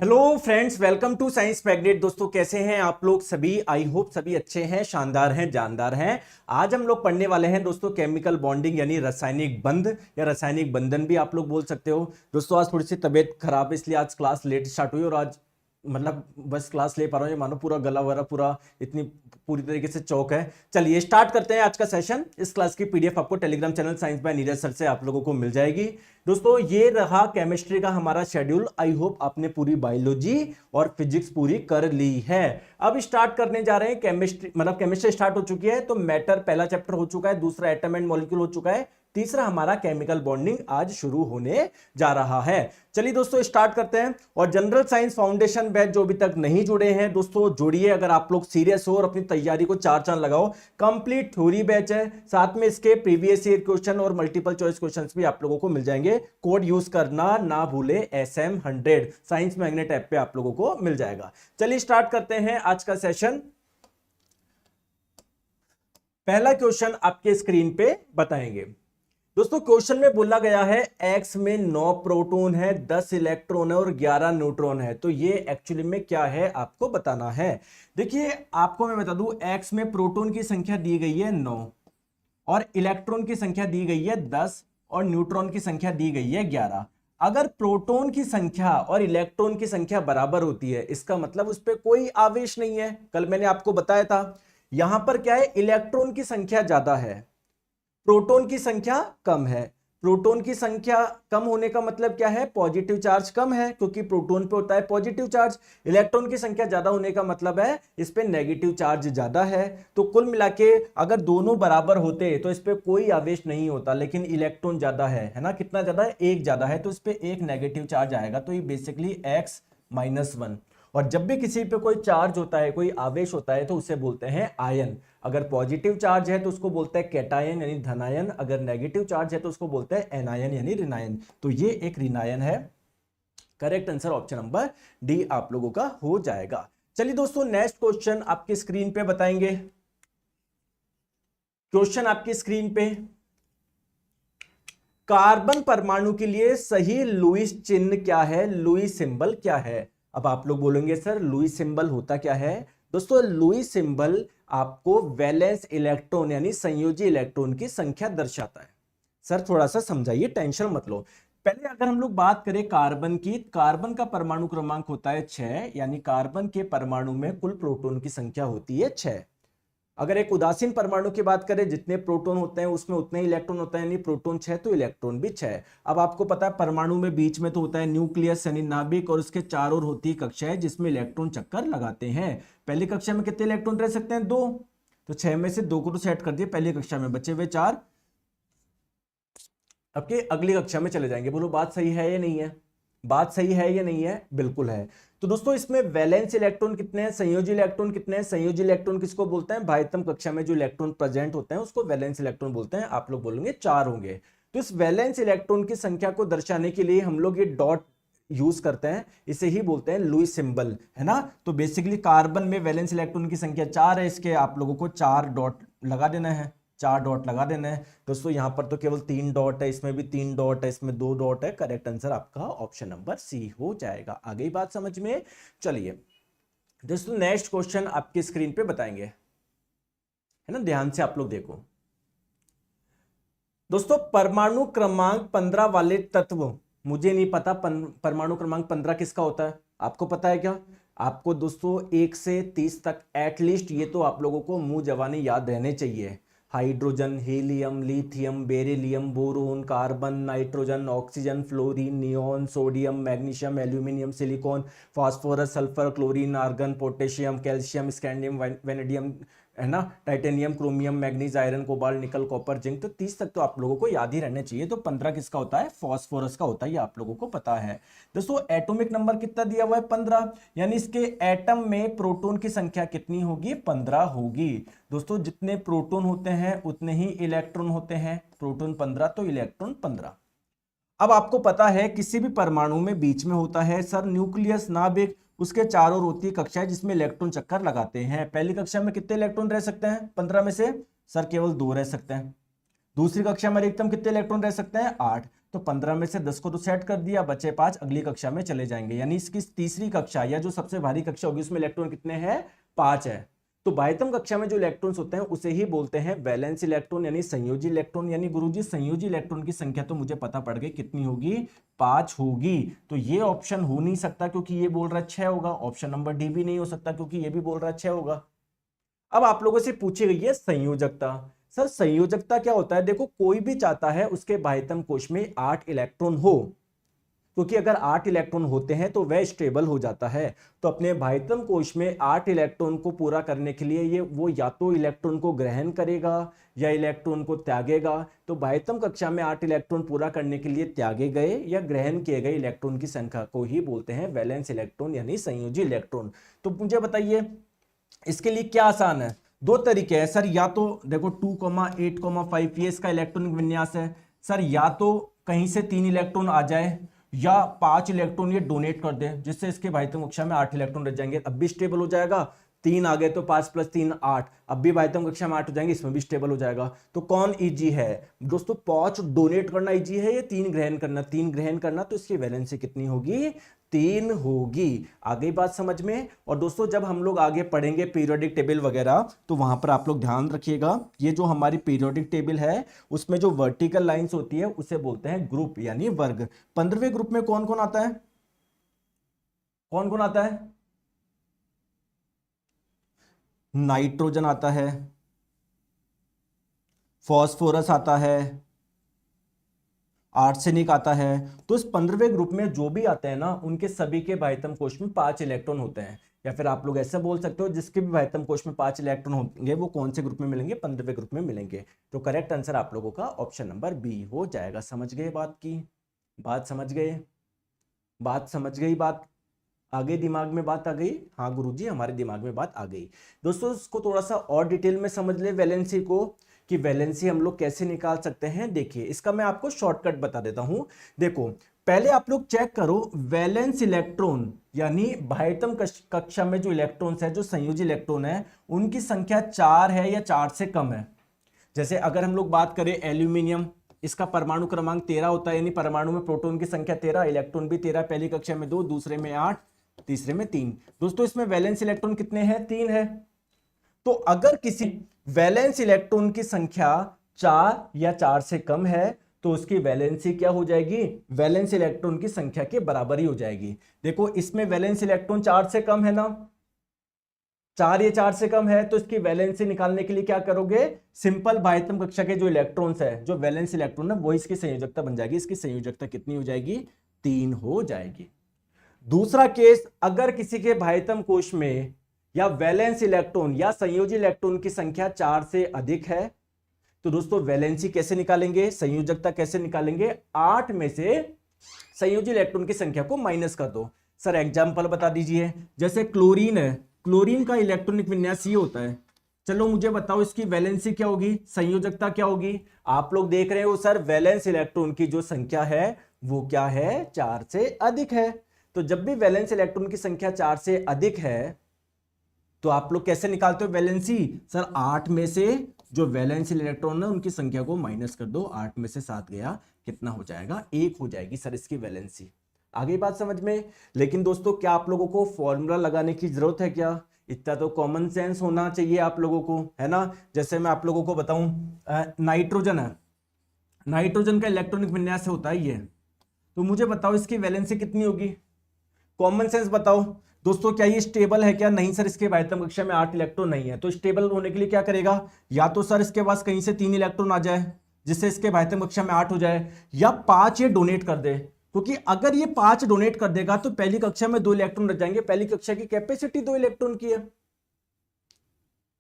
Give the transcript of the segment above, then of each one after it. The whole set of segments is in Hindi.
Hello friends, welcome to science magnet. दोस्तों कैसे हैं आप लोग सभी? आई होप सभी अच्छे हैं, शानदार हैं, जानदार हैं। आज हम लोग पढ़ने वाले हैं दोस्तों केमिकल बॉन्डिंग यानी रासायनिक बंध या रासायनिक बंधन भी आप लोग बोल सकते हो। दोस्तों आज थोड़ी सी तबीयत खराब है इसलिए आज क्लास लेट स्टार्ट हुई और आज मतलब बस क्लास ले पा रहा हूँ। ये मानो पूरा गला वगैरह पूरा इतनी पूरी तरीके से चौक है। चलिए स्टार्ट करते हैं आज का सेशन। इस क्लास की पीडीएफ आपको Telegram channel science by Neeraj sir से आप लोगों को मिल जाएगी। दोस्तों ये रहा केमिस्ट्री का हमारा शेड्यूल। आई होप आपने पूरी बायोलॉजी और फिजिक्स पूरी कर ली है। अब स्टार्ट करने जा रहे हैं केमिस्ट्री, मतलब केमिस्ट्री स्टार्ट हो चुकी है तो मैटर पहला चैप्टर हो चुका है, दूसरा एटम एंड मॉलिक्यूल हो चुका है, तीसरा हमारा केमिकल बॉन्डिंग आज शुरू होने जा रहा है। चलिए दोस्तों स्टार्ट करते हैं। और जनरल साइंस फाउंडेशन बैच जो अभी तक नहीं जुड़े हैं दोस्तों जुड़िए, अगर आप लोग सीरियस हो और अपनी तैयारी को चार चांद लगाओ। कंप्लीट थ्योरी बैच है, साथ में इसके प्रीवियस ईयर क्वेश्चन और मल्टीपल चॉइस क्वेश्चंस भी आप लोगों को मिल जाएंगे। कोड यूज करना ना भूले, SM100 साइंस मैग्नेट ऐप पे आप लोगों को मिल जाएगा। चलिए स्टार्ट करते हैं आज का सेशन। पहला क्वेश्चन आपके स्क्रीन पे बताएंगे। दोस्तों क्वेश्चन में बोला गया है एक्स में 9 प्रोटॉन है, 10 इलेक्ट्रॉन है और 11 न्यूट्रॉन है। तो ये एक्चुअली में क्या है आपको बताना है। देखिए आपको मैं बता दूं, एक्स में प्रोटॉन की संख्या दी गई है 9 और इलेक्ट्रॉन की संख्या दी गई है 10 और न्यूट्रॉन की संख्या दी गई है 11। अगर प्रोटॉन की संख्या और इलेक्ट्रॉन की संख्या बराबर होती है इसका मतलब उस पर कोई आवेश नहीं है। कल मैंने आपको बताया था। यहां पर क्या है, इलेक्ट्रॉन की संख्या ज्यादा है, प्रोटॉन की संख्या कम है। प्रोटॉन की संख्या कम होने का मतलब क्या है, पॉजिटिव चार्ज कम है क्योंकि प्रोटॉन पे होता है पॉजिटिव चार्ज। इलेक्ट्रॉन की संख्या ज्यादा होने का मतलब है इस पे नेगेटिव चार्ज ज्यादा है। तो कुल मिला के अगर दोनों बराबर होते तो इस पे कोई आवेश नहीं होता, लेकिन इलेक्ट्रॉन ज्यादा है ना। कितना ज्यादा है, एक ज्यादा है, तो इस पे एक नेगेटिव चार्ज आएगा। तो ये बेसिकली x-1। और जब भी किसी पे कोई चार्ज होता है, कोई आवेश होता है तो उसे बोलते हैं आयन। अगर पॉजिटिव चार्ज है तो उसको बोलते हैं कैटायन यानी धनायन, अगर नेगेटिव चार्ज है तो उसको बोलते हैं एनायन यानी ऋणायन। तो ये एक ऋणायन है। Correct answer option number D आप लोगों का हो जाएगा। चलिए दोस्तों नेक्स्ट क्वेश्चन आपकी स्क्रीन पे बताएंगे। क्वेश्चन आपकी स्क्रीन पे, कार्बन परमाणु के लिए सही लुईस चिन्ह क्या है, लुईस सिंबल क्या है? अब आप लोग बोलेंगे सर लुईस सिंबल होता क्या है? दोस्तों लुईस सिंबल आपको वैलेंस इलेक्ट्रॉन यानी संयोजी इलेक्ट्रॉन की संख्या दर्शाता है। सर थोड़ा सा समझाइए, टेंशन मत लो। पहले अगर हम लोग बात करें कार्बन की, कार्बन का परमाणु क्रमांक होता है 6, यानी कार्बन के परमाणु में कुल प्रोटॉन की संख्या होती है 6। अगर एक उदासीन परमाणु की बात करें, जितने प्रोटॉन होते हैं उसमें उतने ही इलेक्ट्रॉन होते हैं, यानी प्रोटॉन 6 तो इलेक्ट्रॉन भी 6। अब आपको पता है परमाणु में बीच में तो होता है न्यूक्लियस यानी नाभिक, और उसके चारों ओर होती है कक्षाएं जिसमें इलेक्ट्रॉन चक्कर लगाते हैं। पहली कक्षा में कितने इलेक्ट्रॉन रह सकते हैं, 2। तो 6 में से 2 को तो सेट कर दिए पहली कक्षा में, बचे हुए 4 आपके अगली कक्षा में चले जाएंगे। बोलो बात सही है या नहीं है? बात सही है या नहीं है? बिल्कुल है। तो दोस्तों इसमें वैलेंस इलेक्ट्रॉन कितने हैं, संयोजी इलेक्ट्रॉन कितने हैं? संयोजी इलेक्ट्रॉन किसको बोलते हैं? बाह्यतम कक्षा में जो इलेक्ट्रॉन प्रेजेंट होते हैं उसको वैलेंस इलेक्ट्रॉन बोलते हैं। आप लोग बोलेंगे 4 होंगे। तो इस वैलेंस इलेक्ट्रॉन की संख्या को दर्शाने के लिए हम लोग ये डॉट यूज करते हैं, इसे ही बोलते हैं लुईस सिंबल, है ना। तो बेसिकली कार्बन में वैलेंस इलेक्ट्रॉन की संख्या 4 है, इसके आप लोगों को 4 डॉट लगा देना है, 4 डॉट लगा देना है। दोस्तों यहां पर तो केवल 3 डॉट है, इसमें भी 3 डॉट है, इसमें 2 डॉट है। करेक्ट आंसर आपका ऑप्शन नंबर सी हो जाएगा। आ गई बात समझ में? चलिए दोस्तों नेक्स्ट क्वेश्चन आपकी स्क्रीन पे बताएंगे, है ना, ध्यान से आप लोग देखो। दोस्तों परमाणु क्रमांक 15 वाले तत्व, मुझे नहीं पता परमाणु क्रमांक 15 किसका होता है, आपको पता है क्या? आपको दोस्तों 1 से 30 तक एटलीस्ट ये तो आप लोगों को मुंह जवानी याद रहने चाहिए। Hydrogen, helium, lithium, beryllium, boron, carbon, nitrogen, oxygen, fluorine, neon, sodium, magnesium, aluminium, silicon, phosphorus, sulphur, chlorine, argon, potassium, calcium, scandium, vanadium, है ना, titanium, chromium, manganese, iron, cobalt, nickel, copper, zinc. तो 30 तक तो आप लोगों को याद ही रहने चाहिए। तो 15 किसका होता है? फास्फोरस का होता है, ये आप लोगों को पता है। दोस्तों एटॉमिक नंबर कितना दिया हुआ है? 15, यानी इसके एटम में प्रोटॉन की संख्या कितनी होगी? 15 होगी। दोस्तों जितने प्रोटॉन होते हैं उतने ही इलेक्ट्रॉन होते हैं, प्रोटॉन 15 तो इलेक्ट्रॉन 15। अब आपको पता है किसी भी परमाणु में बीच में होता है सर न्यूक्लियस, नाभिक, उसके चारों ओर होती है कक्षाएं जिसमें इलेक्ट्रॉन चक्कर लगाते हैं। पहली कक्षा में कितने इलेक्ट्रॉन रह सकते हैं 15 में से? सर केवल 2 रह सकते हैं। दूसरी कक्षा में अधिकतम कितने इलेक्ट्रॉन रह सकते हैं? 8। तो 15 में से 10 को तो सेट कर दिया, बचे 5, अगली कक्षा में चले जाएंगे। यानी इसकी तीसरी कक्षा या जो सबसे भारी कक्षा होगी उसमें इलेक्ट्रॉन कितने हैं? 5 है। तो बाह्यतम कक्षा में जो इलेक्ट्रॉन्स होते हैं उसे ही बोलते हैं वैलेंस इलेक्ट्रॉन यानी संयोजी इलेक्ट्रॉन। यानी गुरुजी संयोजी इलेक्ट्रॉन की संख्या तो मुझे पता पड़ गई कितनी होगी? 5 होगी। तो ये ऑप्शन हो नहीं सकता क्योंकि ये बोल रहा 6 होगा। ऑप्शन नंबर डी भी नहीं हो सकता क्योंकि ये भी बोल रहा 6 होगा। अब आप लोगों से पूछी गई है संयोजकता। सर संयोजकता क्या होता है? देखो कोई भी चाहता है उसके बाह्यतम कोश में 8 इलेक्ट्रॉन हो, क्योंकि अगर 8 इलेक्ट्रॉन होते हैं तो वह स्टेबल हो जाता है। तो अपने बाह्यतम कोश में 8 इलेक्ट्रॉन को पूरा करने के लिए वो या तो इलेक्ट्रॉन को ग्रहण करेगा या इलेक्ट्रॉन को त्यागेगा। तो बाह्यतम कक्षा में 8 इलेक्ट्रॉन पूरा करने के लिए त्यागे गए या ग्रहण किए गए इलेक्ट्रॉन की संख्या को ही बोलते हैं वैलेंस इलेक्ट्रॉन यानी संयोजी इलेक्ट्रॉन। तो मुझे बताइए इसके लिए क्या आसान है? 2 तरीके हैं सर, या तो देखो 2,8,5 ये इसका इलेक्ट्रॉनिक विन्यास है सर, या तो कहीं से 3 इलेक्ट्रॉन आ जाए या 5 इलेक्ट्रॉन ये डोनेट कर दे जिससे इसके बाह्यतम कक्षा में 8 इलेक्ट्रॉन रह जाएंगे, अब भी स्टेबल हो जाएगा। 3 आ गए तो 5 + 3 8, अब भी बाह्यतम कक्षा में 8 हो जाएंगे, इसमें भी स्टेबल हो जाएगा। तो कौन इजी है दोस्तों? 5 डोनेट करना इजी है या 3 ग्रहण करना? 3 ग्रहण करना, तो इसकी वैलेंसी कितनी होगी? 3 होगी। आगे बात समझ में। और दोस्तों जब हम लोग आगे पढ़ेंगे पीरियोडिक टेबल वगैरह तो वहां पर आप लोग ध्यान रखिएगा, ये जो हमारी पीरियोडिक टेबल है उसमें जो वर्टिकल लाइंस होती है उसे बोलते हैं ग्रुप यानी वर्ग। 15वें ग्रुप में कौन कौन आता है? कौन कौन आता है? नाइट्रोजन आता है, फॉस्फोरस आता है, आर्सेनिक आता है। तो इस 15वें ग्रुप में जो भी आते हैं ना उनके सभी के बाह्यतम कोश में 5 इलेक्ट्रॉन होते हैं। या फिर आप लोग ऐसा बोल सकते हो जिसके भी बाह्यतम कोश में 5 इलेक्ट्रॉन होंगे वो कौन से ग्रुप में मिलेंगे? 15वें ग्रुप में मिलेंगे। तो करेक्ट आंसर आप लोगों का ऑप्शन नंबर बी हो जाएगा। समझ गए बात की? बात समझ गए? बात समझ गई? बात आ गई दिमाग में? बात आ गई? हाँ गुरुजी हमारे दिमाग में बात आ गई। दोस्तों इसको थोड़ा सा और डिटेल में समझ ले वैलेंसी को, कि वैलेंसी हम लोग कैसे निकाल सकते हैं। देखिए इसका मैं आपको शॉर्टकट बता देता हूं। देखो पहले आप लोग चेक करो वैलेंस इलेक्ट्रॉन यानी बाह्यतम कक्षा में जो इलेक्ट्रॉन्स है, जो संयोजी इलेक्ट्रॉन है, उनकी संख्या 4 है या 4 से कम है। जैसे अगर हम लोग बात करें एल्यूमिनियम, इसका परमाणु क्रमांक 13 होता है, यानी परमाणु में प्रोटॉन की संख्या 13, इलेक्ट्रॉन भी 13, पहली कक्षा में 2, दूसरे में 8, तीसरे में 3। दोस्तों इसमें वैलेंस इलेक्ट्रॉन कितने हैं? 3 है। तो अगर किसी वैलेंस इलेक्ट्रॉन की संख्या 4 या 4 से कम है तो उसकी वैलेंसी क्या हो जाएगी? वैलेंस इलेक्ट्रॉन की संख्या के बराबर ही हो जाएगी। देखो इसमें वैलेंस इलेक्ट्रॉन 4 से कम है ना, 4 या 4 से कम है, तो इसकी वैलेंसी निकालने के लिए क्या करोगे? सिंपल बाह्यतम कक्षा के जो इलेक्ट्रॉन्स है, जो वैलेंस इलेक्ट्रॉन है, वो इसकी संयोजकता बन जाएगी। इसकी संयोजकता कितनी हो जाएगी? 3 हो जाएगी। दूसरा केस, अगर किसी के बाह्यतम कोश में या वैलेंस इलेक्ट्रॉन या संयोजी इलेक्ट्रॉन की संख्या 4 से अधिक है, तो दोस्तों वैलेंसी कैसे निकालेंगे? संयोजकता कैसे निकालेंगे? 8 में से संयोजी इलेक्ट्रॉन की संख्या को माइनस कर दो। सर एग्जांपल बता दीजिए। जैसे क्लोरीन है, क्लोरीन का इलेक्ट्रॉनिक विन्यास ये होता है। चलो मुझे बताओ इसकी वैलेंसी क्या होगी, संयोजकता क्या होगी? आप लोग देख रहे हो सर वैलेंस इलेक्ट्रॉन की जो संख्या है वो क्या है? 4 से अधिक है। तो जब भी वैलेंस इलेक्ट्रॉन की संख्या 4 से अधिक है तो आप लोग कैसे निकालते हो वैलेंसी? सर 8 में से जो वैलेंस इलेक्ट्रॉन है उनकी संख्या को माइनस कर दो, 8 में से 7 गया, कितना हो जाएगा? 1 हो जाएगी सर इसकी वैलेंसी। आगे बात समझ में। लेकिन दोस्तों क्या आप लोगों को फॉर्मूला लगाने की जरूरत है क्या? इतना तो कॉमन सेंस होना चाहिए आप लोगों को, है ना। जैसे मैं आप लोगों को बताऊं, नाइट्रोजन है, नाइट्रोजन का इलेक्ट्रॉनिक विन्यास होता है ये, तो मुझे बताओ इसकी वैलेंसी कितनी होगी? कॉमन सेंस बताओ दोस्तों, क्या ये स्टेबल है क्या? नहीं सर, इसके बाह्यतम कक्षा में 8 इलेक्ट्रॉन नहीं है। तो स्टेबल होने के लिए क्या करेगा? या तो सर इसके पास कहीं से 3 इलेक्ट्रॉन आ जाए जिससे इसके बाह्यतम कक्षा में 8 हो जाए, या 5 ये डोनेट कर दे, क्योंकि अगर ये 5 डोनेट कर देगा तो पहली कक्षा में 2 इलेक्ट्रॉन रह जाएंगे। पहली कक्षा की कैपेसिटी 2 इलेक्ट्रॉन की है,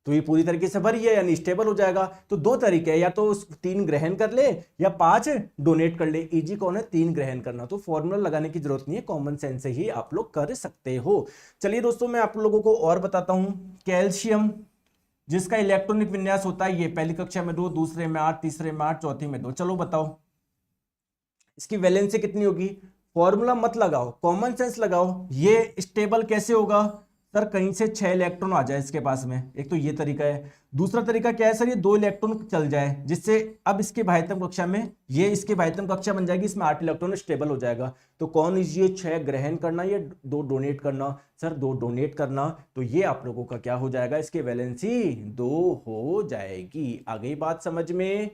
तो ये पूरी तरीके से भरी है यानी स्टेबल हो जाएगा। तो 2 तरीके हैं, या तो 3 ग्रहण कर ले या 5 डोनेट कर ले। इजी कौन है? 3 ग्रहण करना। तो फॉर्मूला लगाने की जरूरत नहीं है, कॉमन सेंस से ही आप लोग कर सकते हो। चलिए दोस्तों मैं आप लोगों को और बताता हूं। कैल्शियम जिसका इलेक्ट्रॉनिक विन्यास होता है ये, पहली कक्षा में 2, दूसरे में 8, तीसरे में 8, चौथी में 2। चलो बताओ इसकी वैलेंसी कितनी होगी? फॉर्मूला मत लगाओ, कॉमन सेंस लगाओ। ये स्टेबल कैसे होगा? सर कहीं से 6 इलेक्ट्रॉन आ जाए इसके पास में, एक तो ये तरीका है। दूसरा तरीका क्या है सर, ये 2 इलेक्ट्रॉन चल जाए, जिससे अब इसके भाइतम कक्षा में ये इसके भाइतम कक्षा बन जाएगी, इसमें 8 इलेक्ट्रॉन स्टेबल हो जाएगा। तो कौन ये 6 ग्रहण करना, ये 2 डोनेट करना? सर 2 डोनेट करना, तो ये आप लोगों का क्या हो जाएगा, इसकी वैलेंसी 2 हो जाएगी। आ गई बात समझ में?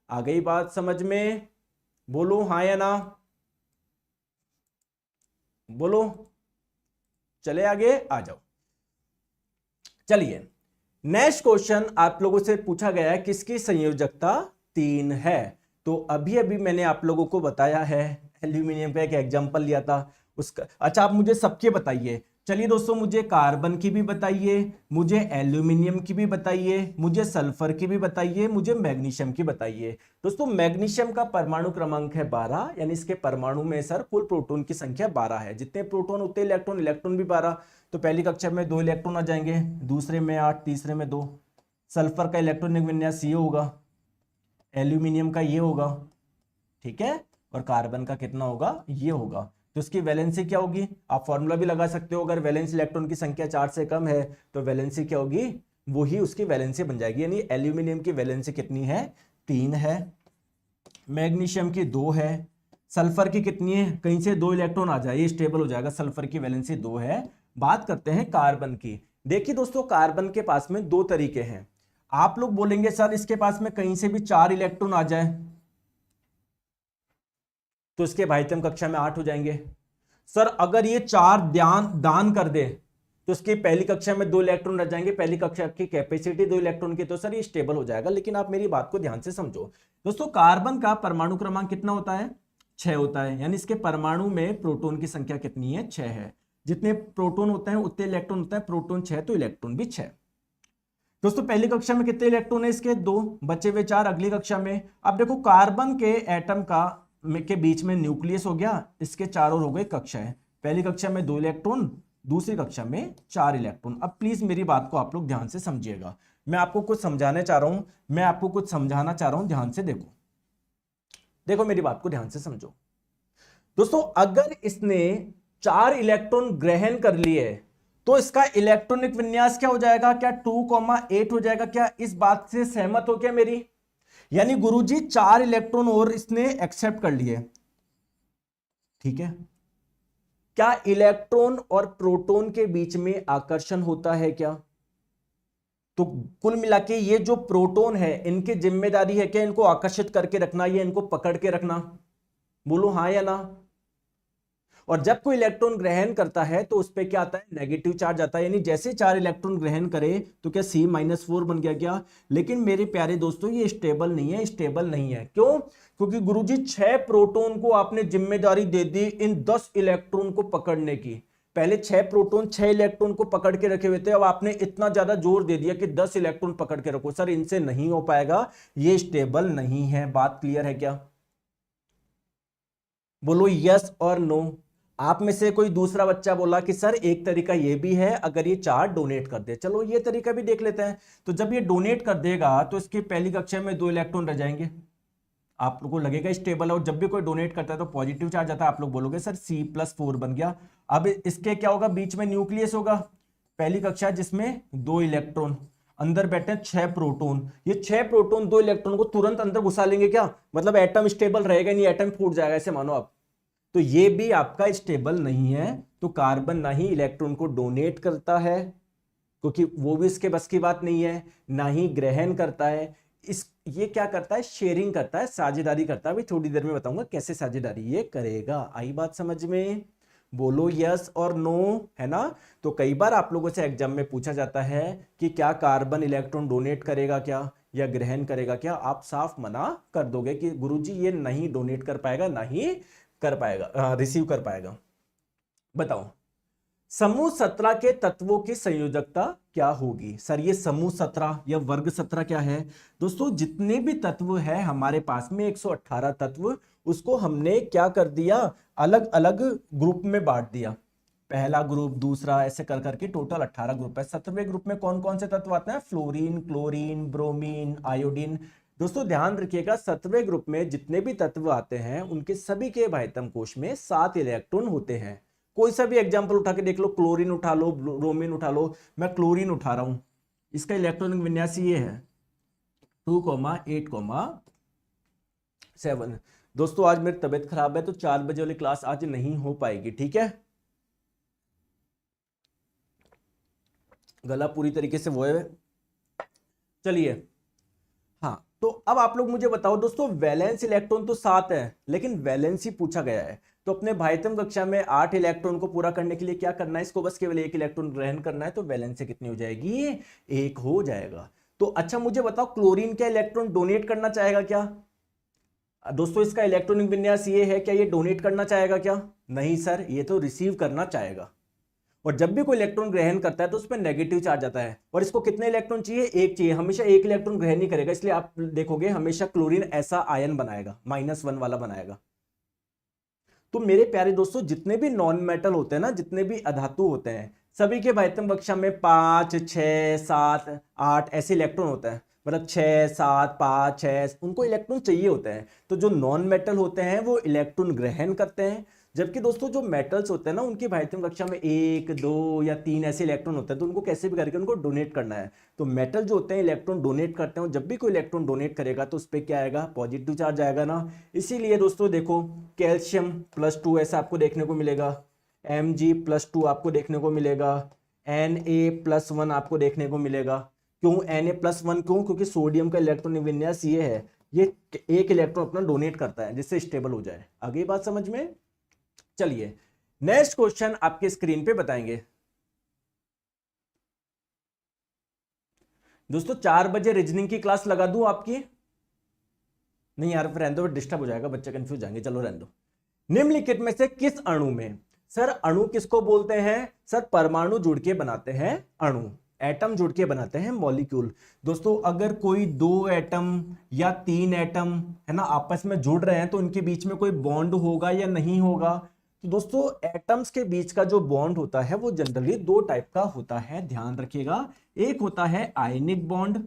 आ गई बात समझ में? बोलो हाँ या ना, बोलो। चले आगे आ जाओ। चलिए नेक्स्ट क्वेश्चन आप लोगों से पूछा गया है किसकी संयोजकता 3 है। तो अभी अभी मैंने आप लोगों को बताया है, एल्यूमिनियम का एक एग्जांपल लिया था उसका। अच्छा आप मुझे सबके बताइए। चलिए दोस्तों, मुझे कार्बन की भी बताइए, मुझे एल्यूमिनियम की भी बताइए, मुझे सल्फर की भी बताइए, मुझे मैग्नीशियम की बताइए। दोस्तों मैग्नीशियम का परमाणु क्रमांक है 12, यानी इसके परमाणु में सर कुल प्रोटॉन की संख्या 12 है। जितने प्रोटॉन उतने इलेक्ट्रॉन, इलेक्ट्रॉन भी 12। तो पहली कक्षा में 2 इलेक्ट्रॉन आ जाएंगे, दूसरे में 8, तीसरे में 2। सल्फर का इलेक्ट्रॉनिक विन्यास ये होगा, एल्यूमिनियम का ये होगा, ठीक है, और कार्बन का कितना होगा, ये होगा। तो इसकी वैलेंसी क्या होगी, आप फॉर्मूला भी लगा सकते हो। अगर वैलेंस इलेक्ट्रॉन की संख्या 4 से कम है तो वैलेंसी क्या होगी, वही उसकी वैलेंसी बन जाएगी। यानी एल्यूमिनियम की वैलेंसी कितनी है, 3 है, मैग्नीशियम की 2 है, सल्फर की कितनी है, कहीं से 2 इलेक्ट्रॉन आ जाए, ये स्टेबल हो जाएगा, सल्फर की वैलेंसी 2 है। बात करते हैं कार्बन की। देखिए दोस्तों, कार्बन के पास में 2 तरीके हैं। आप लोग बोलेंगे सर इसके पास में कहीं से भी 4 इलेक्ट्रॉन आ जाए तो इसके भाइतम कक्षा में 8 हो जाएंगे। सर अगर ये 4 दान कर दे तो इसकी पहली कक्षा में 2 इलेक्ट्रॉन रह जाएंगे, पहली कक्षा की कैपेसिटी 2 इलेक्ट्रॉन की, तो सर ये स्टेबल हो जाएगा। लेकिन आप मेरी बात को ध्यान से समझो दोस्तों, कार्बन का परमाणु क्रमांक कितना होता है, 6 होता है। यानी इसके परमाणु में प्रोटॉन की संख्या कितनी है, 6 है। जितने प्रोटॉन होते हैं उतने इलेक्ट्रॉन होता है, प्रोटॉन 6 तो इलेक्ट्रॉन भी 6। दोस्तों पहली कक्षा में कितने इलेक्ट्रॉन है इसके, 2, बचे हुए 4 अगली कक्षा में। अब देखो कार्बन के एटम का के बीच में न्यूक्लियस हो गया, इसके चारों हो गए कक्षाएं। पहली कक्षा में 2 इलेक्ट्रॉन, दूसरी कक्षा में 4 इलेक्ट्रॉन। अब प्लीज मेरी बात को आप लोग ध्यान से समझिएगा, मैं आपको कुछ समझाने चाह रहा हूं, मैं आपको कुछ समझाना चाह रहा हूं, ध्यान से देखो। देखो मेरी बात को ध्यान से समझो दोस्तों, अगर इसने 4 इलेक्ट्रॉन ग्रहण कर लिए तो इसका इलेक्ट्रॉनिक विन्यास क्या हो जाएगा, क्या 2,8 हो जाएगा? क्या इस बात से सहमत हो क्या मेरी? यानी गुरुजी 4 इलेक्ट्रॉन और इसने एक्सेप्ट कर लिए, ठीक है। क्या इलेक्ट्रॉन और प्रोटॉन के बीच में आकर्षण होता है क्या? तो कुल मिला के ये जो प्रोटॉन है इनकी जिम्मेदारी है क्या, इनको आकर्षित करके रखना या इनको पकड़ के रखना? बोलो हाँ या ना। और जब कोई इलेक्ट्रॉन ग्रहण करता है तो उस पर क्या आता है, नेगेटिव चार्ज आता है। यानी जैसे 4 इलेक्ट्रॉन ग्रहण करे तो क्या C-4 बन गया क्या? लेकिन मेरे प्यारे दोस्तों ये स्टेबल नहीं है, स्टेबल नहीं है। क्यों? क्योंकि गुरुजी 6 प्रोटॉन को आपने जिम्मेदारी दे दी इन 10 इलेक्ट्रॉन को पकड़ने की। पहले 6 प्रोटॉन 6 इलेक्ट्रॉन को पकड़ के रखे हुए थे, अब आपने इतना ज्यादा जोर दे दिया कि 10 इलेक्ट्रॉन पकड़ के रखो। सर इनसे नहीं हो पाएगा, ये स्टेबल नहीं है। बात क्लियर है क्या? बोलो यस और नो। आप में से कोई दूसरा बच्चा बोला कि सर एक तरीका ये भी है, अगर ये 4 डोनेट कर दे। चलो ये तरीका भी देख लेते हैं। तो जब ये डोनेट कर देगा तो इसकी पहली कक्षा में 2 इलेक्ट्रॉन रह जाएंगे, आप लोगों को लगेगा स्टेबल है। और जब भी कोई डोनेट करता है तो पॉजिटिव चार्ज आता है, आप लोग बोलोगे सर C+4 बन गया। अब इसके क्या होगा, बीच में न्यूक्लियस होगा, पहली कक्षा जिसमें 2 इलेक्ट्रॉन, अंदर बैठे हैं 6 प्रोटॉन। ये 6 प्रोटॉन 2 इलेक्ट्रॉन को तुरंत अंदर घुसा लेंगे क्या? मतलब एटम स्टेबल रहेगा नहीं, एटम फूट जाएगा, ऐसे मानो आप। तो ये भी आपका स्टेबल नहीं है। तो कार्बन ना ही इलेक्ट्रॉन को डोनेट करता है, क्योंकि वो भी इसके बस की बात नहीं है, ना ही ग्रहण करता है। ये क्या करता है, शेयरिंग करता है, साझेदारी करता है। अभी थोड़ी देर में बताऊंगा कैसे साझेदारी ये करेगा। आई बात समझ में? बोलो यस और नो, है ना। तो कई बार आप लोगों से एग्जाम में पूछा जाता है कि क्या कार्बन इलेक्ट्रॉन डोनेट करेगा क्या या ग्रहण करेगा क्या? आप साफ मना कर दोगे कि गुरुजी ये नहीं डोनेट कर पाएगा, ना ही कर पाएगा, रिसीव कर पाएगा। बताओ समूह 17 के तत्वों की संयोजकता क्या होगी? सर ये समूह 17 या वर्ग 17 क्या है? दोस्तों जितने भी तत्व है हमारे पास में 118 तत्व, उसको हमने क्या कर दिया, अलग अलग ग्रुप में बांट दिया। पहला ग्रुप, दूसरा, ऐसे कर करके टोटल 18 ग्रुप है। 17वें ग्रुप में कौन कौन से तत्व आते हैं? Fluorine, chlorine, bromine, iodine. दोस्तों ध्यान रखिएगा 17वें ग्रुप में जितने भी तत्व आते हैं उनके सभी के भाइतम कोश में 7 इलेक्ट्रॉन होते हैं। कोई सा भी एग्जाम्पल उठा के देख लो, क्लोरीन उठा लो, ब्रोमीन उठा लो, मैं क्लोरीन उठा रहा हूं, इसका इलेक्ट्रॉनिक विन्यास ये है 2,8,7। दोस्तों आज मेरी तबीयत खराब है तो 4 बजे वाली क्लास आज नहीं हो पाएगी, ठीक है। गला पूरी तरीके से वो है। चलिए, हाँ तो अब आप लोग मुझे बताओ दोस्तों, वैलेंस इलेक्ट्रॉन तो 7 है, लेकिन वैलेंसी पूछा गया है, तो अपने भाइतम कक्षा में 8 इलेक्ट्रॉन को पूरा करने के लिए क्या करना है, इसको बस केवल 1 इलेक्ट्रॉन ग्रहण करना है, तो वैलेंसी कितनी हो जाएगी, 1 हो जाएगा। तो अच्छा मुझे बताओ, क्लोरीन क्या इलेक्ट्रॉन डोनेट करना चाहेगा क्या? दोस्तों इसका इलेक्ट्रॉनिक विन्यास ये है, क्या ये डोनेट करना चाहेगा क्या? नहीं सर, ये तो रिसीव करना चाहेगा। और जब भी कोई इलेक्ट्रॉन ग्रहण करता है तो उस पर नेगेटिव चार्ज आता है, और इसको कितने इलेक्ट्रॉन चाहिए, 1 चाहिए, हमेशा 1 इलेक्ट्रॉन ग्रहण नहीं करेगा, इसलिए आप देखोगे हमेशा क्लोरीन ऐसा आयन बनाएगा, -1 वाला बनाएगा। तो मेरे प्यारे दोस्तों, जितने भी नॉन मेटल होते हैं ना, जितने भी अधातु होते हैं, सभी के भाइतम कक्षा में 5, 6, 7, 8 ऐसे इलेक्ट्रॉन होते हैं, मतलब 6, 7, 5, 6 उनको इलेक्ट्रॉन चाहिए होते हैं। तो जो नॉन मेटल होते हैं वो इलेक्ट्रॉन ग्रहण करते हैं, जबकि दोस्तों जो मेटल्स होते हैं ना, उनकी भाइतम कक्षा में 1, 2 या 3 ऐसे इलेक्ट्रॉन होते हैं, तो उनको कैसे भी करके उनको डोनेट करना है। तो मेटल जो होते हैं इलेक्ट्रॉन डोनेट करते हैं, और जब भी कोई इलेक्ट्रॉन डोनेट करेगा तो उस पर क्या आएगा, पॉजिटिव चार्ज आएगा ना। इसीलिए दोस्तों देखो, कैल्शियम +2 ऐसा आपको देखने को मिलेगा, Mg+2 आपको देखने को मिलेगा, Na+1 आपको देखने को मिलेगा। क्यों Na+1 क्यों? क्योंकि सोडियम का इलेक्ट्रॉनिक विन्यास ये है, ये 1 इलेक्ट्रॉन अपना डोनेट करता है जिससे स्टेबल हो जाए। आगे बात समझ में? चलिए नेक्स्ट क्वेश्चन आपके स्क्रीन पे बताएंगे दोस्तों। 4 बजे रीजनिंग की क्लास लगा दूं आपकी? नहीं यार, रहने दो, डिस्टर्ब हो जाएगा, बच्चे कंफ्यूज जाएंगे, चलो रहने दो। निम्नलिखित में से किस अणु में, सर अणु किसको बोलते हैं? सर परमाणु जुड़ के बनाते हैं अणु, एटम जुड़ के बनाते हैं मॉलिक्यूल। दोस्तों अगर कोई 2 एटम या 3 एटम है ना आपस में जुड़ रहे हैं तो उनके बीच में कोई बॉन्ड होगा या नहीं होगा? तो दोस्तों एटम्स के बीच का जो बॉन्ड होता है वो जनरली 2 टाइप का होता है, ध्यान रखिएगा। एक होता है आयनिक बॉन्ड,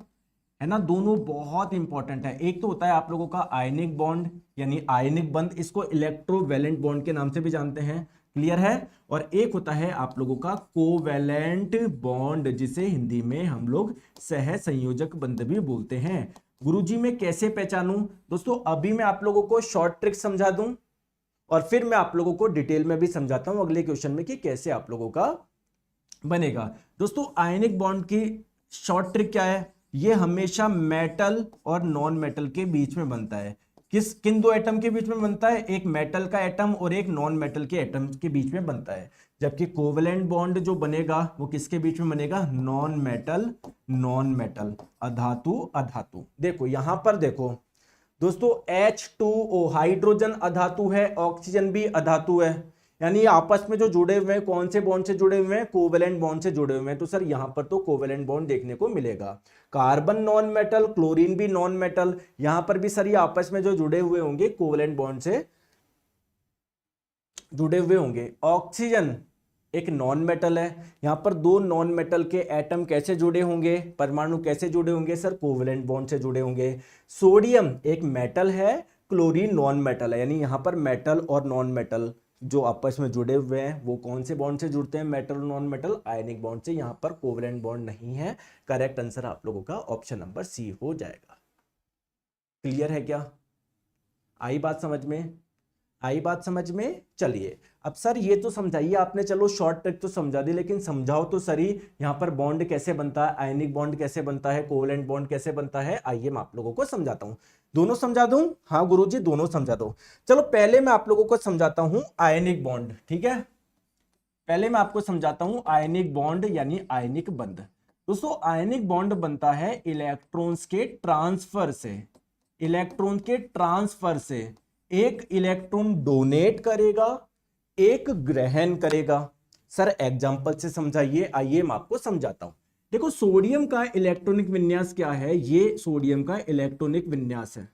है ना, दोनों बहुत इंपॉर्टेंट है। एक तो होता है आप लोगों का आयनिक बॉन्ड यानी आयनिक बंध, इसको इलेक्ट्रोवैलेंट बॉन्ड के नाम से भी जानते हैं, क्लियर है। और एक होता है आप लोगों का कोवैलेंट बॉन्ड, जिसे हिंदी में हम लोग सह संयोजक बंध भी बोलते हैं। गुरुजी मैं कैसे पहचानूं? दोस्तों अभी मैं आप लोगों को शॉर्ट ट्रिक समझा दूं और फिर मैं आप लोगों को डिटेल में भी समझाता हूं अगले क्वेश्चन में कि कैसे आप लोगों का बनेगा। दोस्तों आयनिक बॉन्ड की शॉर्ट ट्रिक क्या है? ये हमेशा मेटल और नॉन मेटल के बीच में बनता है। किन 2 एटम के बीच में बनता है? एक मेटल का एटम और एक नॉन मेटल के एटम के बीच में बनता है। जबकि कोवेलेंट बॉन्ड जो बनेगा वो किसके बीच में बनेगा? नॉन मेटल, अधातु अधातु। देखो यहां पर देखो दोस्तों, H2O हाइड्रोजन अधातु है, ऑक्सीजन भी अधातु है, यानी ये आपस में जो जुड़े हुए हैं कौन से बॉन्ड से जुड़े हुए हैं? कोवेलेंट बॉन्ड से जुड़े हुए हैं। तो सर यहां पर तो कोवेलेंट बॉन्ड देखने को मिलेगा। कार्बन नॉन मेटल, क्लोरीन भी नॉन मेटल, यहां पर भी सर ये आपस में जो जुड़े हुए होंगे कोवेलेंट बॉन्ड से जुड़े हुए होंगे। ऑक्सीजन एक नॉन मेटल है, यहां पर 2 नॉन मेटल के एटम कैसे जुड़े होंगे, परमाणु कैसे जुड़े होंगे? सर कोवेलेंट बॉन्ड से जुड़े होंगे। सोडियम एक मेटल है, क्लोरीन नॉन मेटल है, यानी यहां पर मेटल और नॉन मेटल जो आपस में जुड़े हुए हैं वो कौन से बॉन्ड से जुड़ते हैं? मेटल और नॉन मेटल, आयनिक बॉन्ड से। यहां पर कोवेलेंट बॉन्ड नहीं है। करेक्ट आंसर आप लोगों का ऑप्शन नंबर सी हो जाएगा। क्लियर है क्या? आई बात समझ में? आई बात समझ में? चलिए अब सर ये तो समझाइए आपने, चलो शॉर्ट ट्रिक तो समझा दी, लेकिन समझाओ तो सही यहाँ पर बॉन्ड कैसे बनता है, आयनिक बॉन्ड कैसे बनता है, कोवेलेंट बॉन्ड कैसे बनता है। आइए मैं आप लोगों को समझाता हूं। दोनों समझा दूं? हाँ गुरुजी दोनों समझा दो। चलो पहले मैं आप लोगों को समझाता हूं आयनिक बॉन्ड, ठीक है। पहले मैं आपको समझाता हूं आयनिक बॉन्ड यानी आयनिक बंध। दोस्तों आयनिक बॉन्ड बनता है इलेक्ट्रॉन्स के ट्रांसफर से। इलेक्ट्रॉन के ट्रांसफर से एक इलेक्ट्रॉन डोनेट करेगा, एक ग्रहण करेगा। सर एग्जांपल से समझाइए। आइए मैं आपको समझाता हूं। देखो सोडियम का इलेक्ट्रॉनिक विन्यास क्या है? ये सोडियम का इलेक्ट्रॉनिक विन्यास है,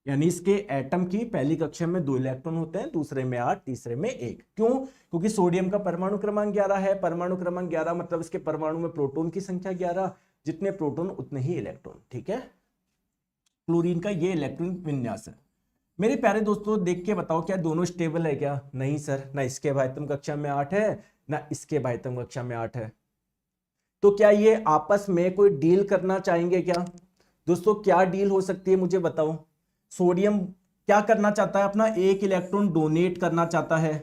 यानी इसके एटम की पहली कक्षा में 2 इलेक्ट्रॉन होते हैं, दूसरे में 8, तीसरे में 1। क्यों? क्योंकि सोडियम का परमाणु क्रमांक 11 है। परमाणु क्रमांक 11 मतलब इसके परमाणु में प्रोटॉन की संख्या 11, जितने प्रोटॉन उतने ही इलेक्ट्रॉन, ठीक है। क्लोरीन का ये इलेक्ट्रॉनिक विन्यास है। मेरे प्यारे दोस्तों देख के बताओ क्या दोनों स्टेबल है क्या? नहीं सर, ना इसके भाइतम कक्षा में 8 है ना इसके भाइतम कक्षा में 8 है। तो क्या ये आपस में कोई डील करना चाहेंगे क्या? दोस्तों क्या डील हो सकती है मुझे बताओ। सोडियम क्या करना चाहता है? अपना एक इलेक्ट्रॉन डोनेट करना चाहता है।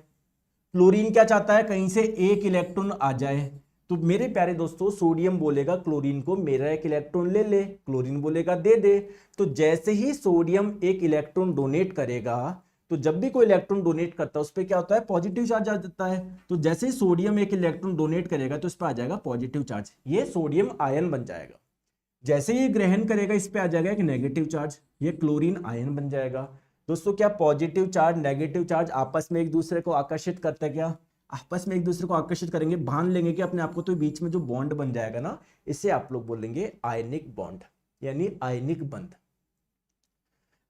क्लोरीन क्या चाहता है? कहीं से एक इलेक्ट्रॉन आ जाए। तो मेरे प्यारे दोस्तों सोडियम बोलेगा क्लोरीन को मेरा एक इलेक्ट्रॉन ले ले, क्लोरीन बोलेगा दे दे। तो जैसे ही सोडियम एक इलेक्ट्रॉन डोनेट करेगा, तो जब भी कोई इलेक्ट्रॉन डोनेट करता है उस पर क्या होता है? पॉजिटिव चार्ज आ जाता है। तो जैसे ही सोडियम एक इलेक्ट्रॉन डोनेट करेगा तो इस पर आ जाएगा पॉजिटिव चार्ज, ये सोडियम आयन बन जाएगा। जैसे ही ग्रहण करेगा इस पे आ जाएगा एक नेगेटिव चार्ज, ये क्लोरीन आयन बन जाएगा। दोस्तों क्या पॉजिटिव चार्ज नेगेटिव चार्ज आपस में एक दूसरे को आकर्षित करते हैं क्या? आपस में एक दूसरे को आकर्षित करेंगे, बांध लेंगे कि अपने आप को। तो बीच में जो बॉन्ड बन जाएगा ना, इसे आप लोग बोलेंगे आयनिक बॉन्ड, यानी आयनिक बंध।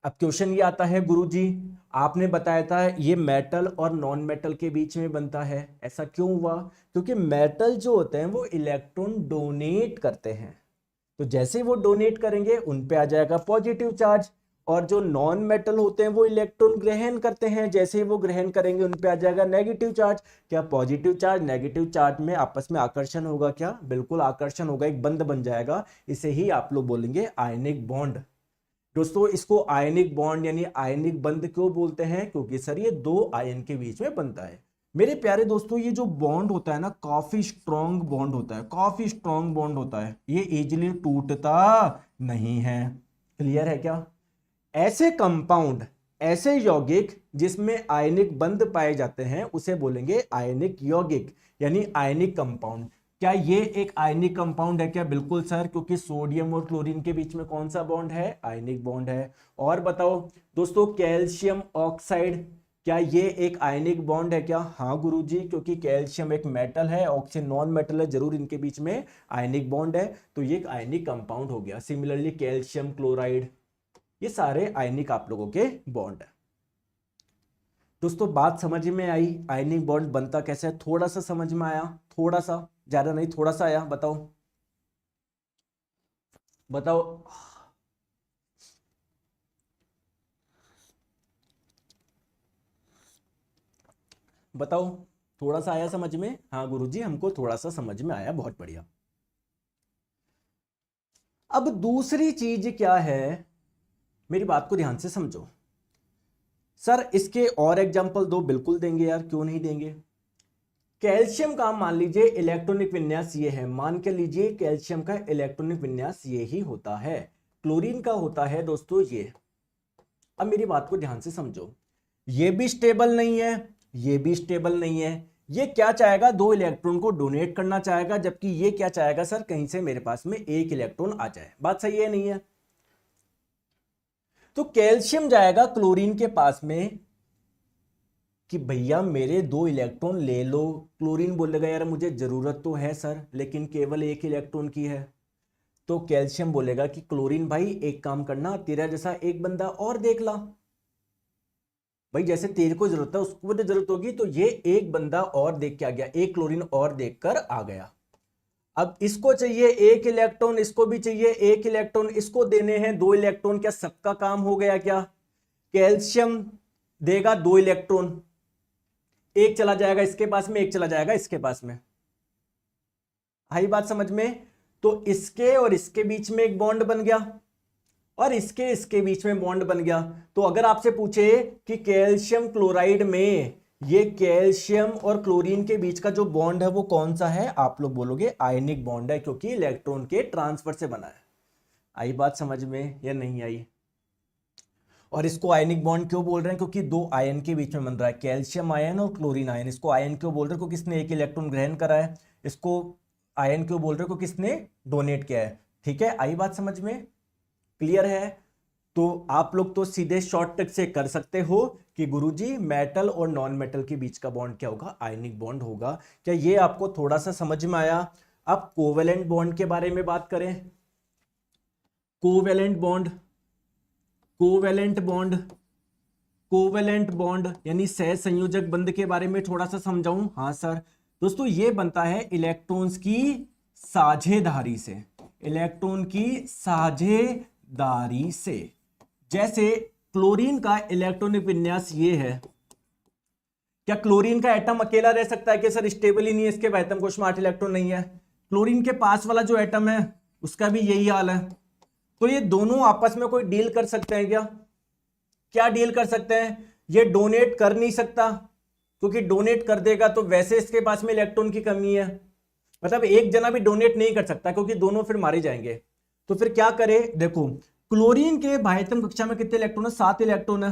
अब क्वेश्चन ये आता है, गुरुजी आपने बताया था ये मेटल और नॉन मेटल के बीच में बनता है, ऐसा क्यों हुआ? क्योंकि मेटल जो होते हैं वो इलेक्ट्रॉन डोनेट करते हैं, तो जैसे वो डोनेट करेंगे उन पे आ जाएगा पॉजिटिव चार्ज। और जो नॉन मेटल होते हैं वो इलेक्ट्रॉन ग्रहण करते हैं, जैसे ही वो ग्रहण करेंगे उन पे आ जाएगा नेगेटिव चार्ज। क्या पॉजिटिव चार्ज नेगेटिव चार्ज में आपस में आकर्षण होगा क्या? बिल्कुल आकर्षण होगा, एक बंध बन जाएगा। इसे ही आप लोग बोलेंगे आयनिक बॉन्ड। दोस्तों इसको आयनिक बॉन्ड यानी आयनिक बंध क्यों बोलते हैं? क्योंकि सर ये दो आयन के बीच में बनता है। मेरे प्यारे दोस्तों ये जो बॉन्ड होता है ना, काफी स्ट्रॉन्ग बॉन्ड होता है, काफी स्ट्रॉन्ग बॉन्ड होता है, ये इजीली टूटता नहीं है। क्लियर है क्या? ऐसे कंपाउंड, ऐसे यौगिक जिसमें आयनिक बंध पाए जाते हैं उसे बोलेंगे आयनिक यौगिक, यानी आयनिक कंपाउंड। क्या ये एक आयनिक कंपाउंड है क्या? बिल्कुल सर, क्योंकि सोडियम और क्लोरीन के बीच में कौन सा बॉन्ड है? आयनिक बॉन्ड है। और बताओ दोस्तों कैल्शियम ऑक्साइड, क्या ये एक आयनिक बॉन्ड है क्या? हाँ गुरुजी, क्योंकि कैल्शियम एक मेटल है, ऑक्सीजन नॉन मेटल है, जरूर इनके बीच में आयनिक बॉन्ड है, तो ये एक आयनिक कंपाउंड हो गया। सिमिलरली कैल्शियम क्लोराइड, ये सारे आयनिक आप लोगों के बॉन्ड है। दोस्तों बात समझ में आई? आयनिक बॉन्ड बनता कैसे है? थोड़ा सा समझ में आया? थोड़ा सा, ज्यादा नहीं, थोड़ा सा आया? बताओ बताओ। बताओ थोड़ा सा आया समझ में? हाँ गुरुजी हमको थोड़ा सा समझ में आया, बहुत बढ़िया। अब दूसरी चीज क्या है, मेरी बात को ध्यान से समझो। सर इसके और एग्जांपल दो, बिल्कुल देंगे यार, क्यों नहीं देंगे। कैल्शियम का मान लीजिए इलेक्ट्रॉनिक विन्यास ये है, मान के लीजिए कैल्शियम का इलेक्ट्रॉनिक विन्यास ये ही होता है। क्लोरीन का होता है दोस्तों ये। अब मेरी बात को ध्यान से समझो, ये भी स्टेबल नहीं है, ये भी स्टेबल नहीं है। ये क्या चाहेगा? दो इलेक्ट्रॉन को डोनेट करना चाहेगा, जबकि ये क्या चाहेगा? सर कहीं से मेरे पास में एक इलेक्ट्रॉन आ जाए। बात सही है नहीं है? तो कैल्शियम जाएगा क्लोरीन के पास में कि भैया मेरे दो इलेक्ट्रॉन ले लो। क्लोरीन बोलेगा यार मुझे जरूरत तो है सर, लेकिन केवल एक इलेक्ट्रॉन की है। तो कैल्शियम बोलेगा कि क्लोरीन भाई एक काम करना, तेरा जैसा एक बंदा और देख ला। भाई जैसे तेरे को जरूरत है उसको भी जरूरत होगी, तो ये एक बंदा और देख के आ गया, एक क्लोरीन और देखकर आ गया। अब इसको चाहिए एक इलेक्ट्रॉन, इसको भी चाहिए एक इलेक्ट्रॉन, इसको देने हैं दो इलेक्ट्रॉन। क्या सबका काम हो गया क्या? कैल्शियम देगा दो इलेक्ट्रॉन, एक चला जाएगा इसके पास में, एक चला जाएगा इसके पास में। आई बात समझ में? तो इसके और इसके बीच में एक बॉन्ड बन गया, और इसके बीच में बॉन्ड बन गया। तो अगर आपसे पूछे कि कैल्शियम क्लोराइड में ये कैल्शियम और क्लोरीन के बीच का जो बॉन्ड है वो कौन सा है? आप लोग बोलोगे आयनिक बॉन्ड है, क्योंकि इलेक्ट्रॉन के ट्रांसफर से बना है। आई बात समझ में या नहीं आई? और इसको आयनिक बॉन्ड क्यों बोल रहे हैं? क्योंकि दो आयन के बीच में बन रहा है, कैल्शियम आयन और क्लोरीन आयन। इसको आयन क्यों बोल रहे हैं? क्योंकि इसने एक इलेक्ट्रॉन ग्रहण करा है। इसको आयन क्यों बोल रहे हो? क्योंकि इसने डोनेट किया है। ठीक है, आई बात समझ में? क्लियर है? तो आप लोग तो सीधे शॉर्ट ट्रिक से कर सकते हो कि गुरुजी मेटल और नॉन मेटल के बीच का बॉन्ड क्या होगा? आयनिक बॉन्ड होगा। क्या ये आपको थोड़ा सा समझ में आया? अब कोवेलेंट बॉन्ड के बारे में बात करें। Covalent bond, covalent bond, covalent bond यानी सहसंयोजक बंध के बारे में थोड़ा सा समझाऊं? हाँ सर। दोस्तों ये बनता है इलेक्ट्रॉन्स की साझेदारी से, इलेक्ट्रॉन की साझेदारी से। जैसे क्लोरीन का इलेक्ट्रॉनिक विन्यास ये है। क्या क्लोरीन का एटम अकेला रह सकता है कि सर स्टेबल ही नहीं है, इसके एटम कोश में 8 इलेक्ट्रॉन नहीं है। क्लोरीन के पास वाला जो एटम है उसका भी यही हाल है। तो ये दोनों आपस में कोई डील कर सकते हैं क्या? क्या डील कर सकते हैं? ये डोनेट कर नहीं सकता, क्योंकि डोनेट कर देगा तो वैसे इसके पास में इलेक्ट्रॉन की कमी है, मतलब एक जना भी डोनेट नहीं कर सकता क्योंकि दोनों फिर मारे जाएंगे। तो फिर क्या करे, देखो क्लोरीन के बाह्यतम कक्षा में कितने इलेक्ट्रॉन है? 7 इलेक्ट्रॉन है।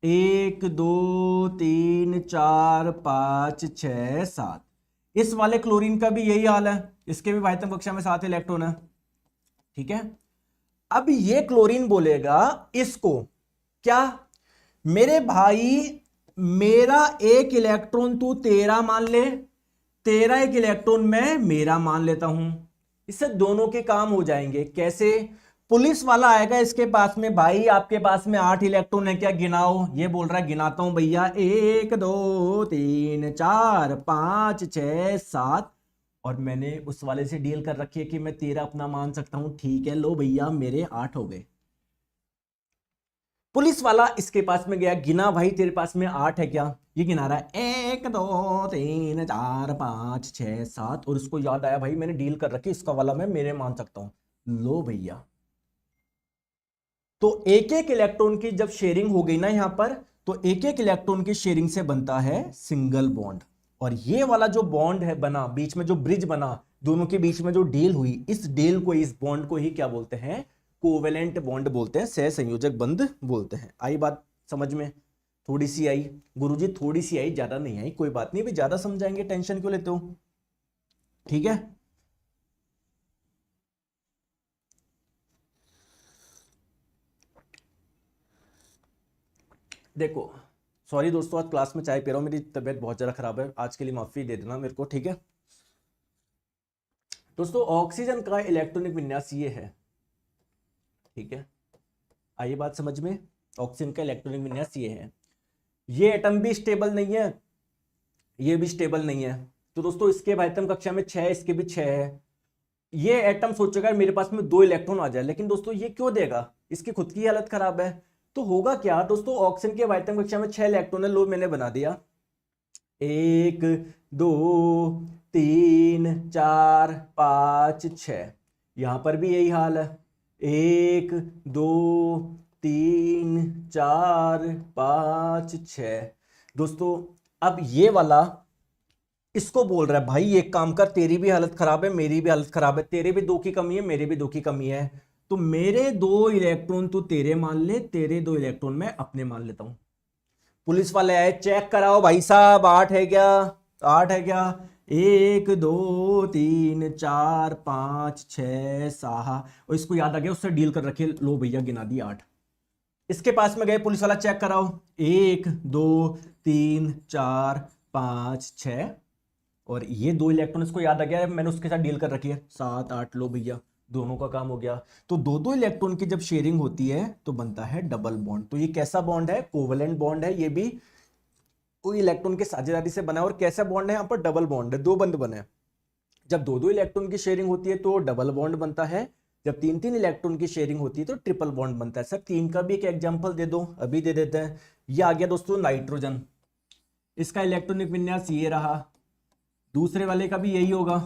1 2 3 4 5 6 7। इस वाले क्लोरीन का भी यही हाल है, इसके भी बाह्यतम कक्षा में 7 इलेक्ट्रॉन है। ठीक है, अब ये क्लोरीन बोलेगा इसको, क्या मेरे भाई मेरा एक इलेक्ट्रॉन तू तेरा मान ले, तेरा एक इलेक्ट्रॉन मैं मेरा मान लेता हूं, इससे दोनों के काम हो जाएंगे। कैसे? पुलिस वाला आएगा इसके पास में, भाई आपके पास में 8 इलेक्ट्रॉन है क्या, गिनाओ। ये बोल रहा है गिनाता हूं भैया, 1 2 3 4 5 6 7, और मैंने उस वाले से डील कर रखी है कि मैं तेरा अपना मान सकता हूं। ठीक है, लो भैया मेरे 8 हो गए। पुलिस वाला इसके पास में गया, गिना भाई तेरे पास में 8 है क्या? ये गिना रहा है 1 2 3 4 5 6 7, और उसको याद आया भाई मैंने डील कर रखी, इसका वाला मैं मेरे मान सकता हूं। लो भैया, तो एक एक इलेक्ट्रॉन की जब शेयरिंग हो गई ना यहां पर, तो एक एक इलेक्ट्रॉन की शेयरिंग से बनता है सिंगल बॉन्ड। और ये वाला जो बॉन्ड है बना, बीच में जो ब्रिज बना, दोनों के बीच में जो डील हुई, इस डील को, इस बॉन्ड को ही क्या बोलते हैं? कोवेलेंट बॉन्ड बोलते हैं, सह संयोजक बंध बोलते हैं। आई बात समझ में? थोड़ी सी आई गुरुजी, थोड़ी सी आई, ज्यादा नहीं आई, कोई बात नहीं, भी ज्यादा समझाएंगे, टेंशन क्यों लेते हो? ठीक है, देखो सॉरी दोस्तों, आज क्लास में चाय पी रहा हूं, मेरी तबीयत बहुत ज्यादा खराब है, आज के लिए माफी दे देना मेरे को, ठीक है दोस्तों। ऑक्सीजन का इलेक्ट्रॉनिक विन्यास ये है, ठीक है, आइए बात समझ में। ऑक्सीजन का इलेक्ट्रॉनिक विन्यास ये है, ये एटम भी स्टेबल नहीं है, ये भी स्टेबल नहीं है। तो दोस्तों इसके बाह्यतम कक्षा में 6, इसके भी 6 है। ये एटम सोचेगा मेरे पास में 2 इलेक्ट्रॉन आ जाए, लेकिन दोस्तों ये क्यों देगा? इसकी खुद की हालत खराब है। तो होगा क्या दोस्तों, ऑक्सीजन के बाह्यतम कक्षा में 6 इलेक्ट्रॉन है, लो मैंने बना दिया 1 2 3 4 5 6। यहां पर भी यही हाल है, 1 2 3 4 5 6। दोस्तों अब ये वाला इसको बोल रहा है भाई एक काम कर, तेरी भी हालत खराब है, मेरी भी हालत खराब है, तेरे भी 2 की कमी है, मेरे भी 2 की कमी है, तो मेरे 2 इलेक्ट्रॉन तू तेरे मान ले, तेरे 2 इलेक्ट्रॉन मैं अपने मान लेता हूं। पुलिस वाले आए, चेक कराओ भाई साहब, 8 है क्या? 8 है क्या? 1 2 3 4 5 6 7, और इसको याद आ गया, उससे डील कर रखिए, लो भैया गिना दी 8। इसके पास में गए पुलिस वाला, चेक कराओ, 1 2 3 4 5 6, और ये 2 इलेक्ट्रॉन इसको याद आ गया, मैंने उसके साथ डील कर रखी है, 7 8, लो भैया दोनों का काम हो गया। तो 2 इलेक्ट्रॉन की जब शेयरिंग होती है तो बनता है डबल बॉन्ड। तो ये कैसा बॉन्ड है? कोवेलेंट बॉन्ड है, ये भी कोई इलेक्ट्रॉन के साझेदारी से बना है। और कैसा बॉन्ड है? यहाँ पर डबल बॉन्ड है, 2 बंध बने। जब 2 इलेक्ट्रॉन की शेयरिंग होती है तो डबल बॉन्ड बनता है, जब 3 इलेक्ट्रॉन की शेयरिंग होती है तो ट्रिपल बॉन्ड बनता है। सर 3 का भी एक एग्जांपल दे दो, अभी दे देते हैं। ये आ गया दोस्तों नाइट्रोजन, इसका इलेक्ट्रॉनिक विन्यास ये रहा, दूसरे वाले का भी यही होगा,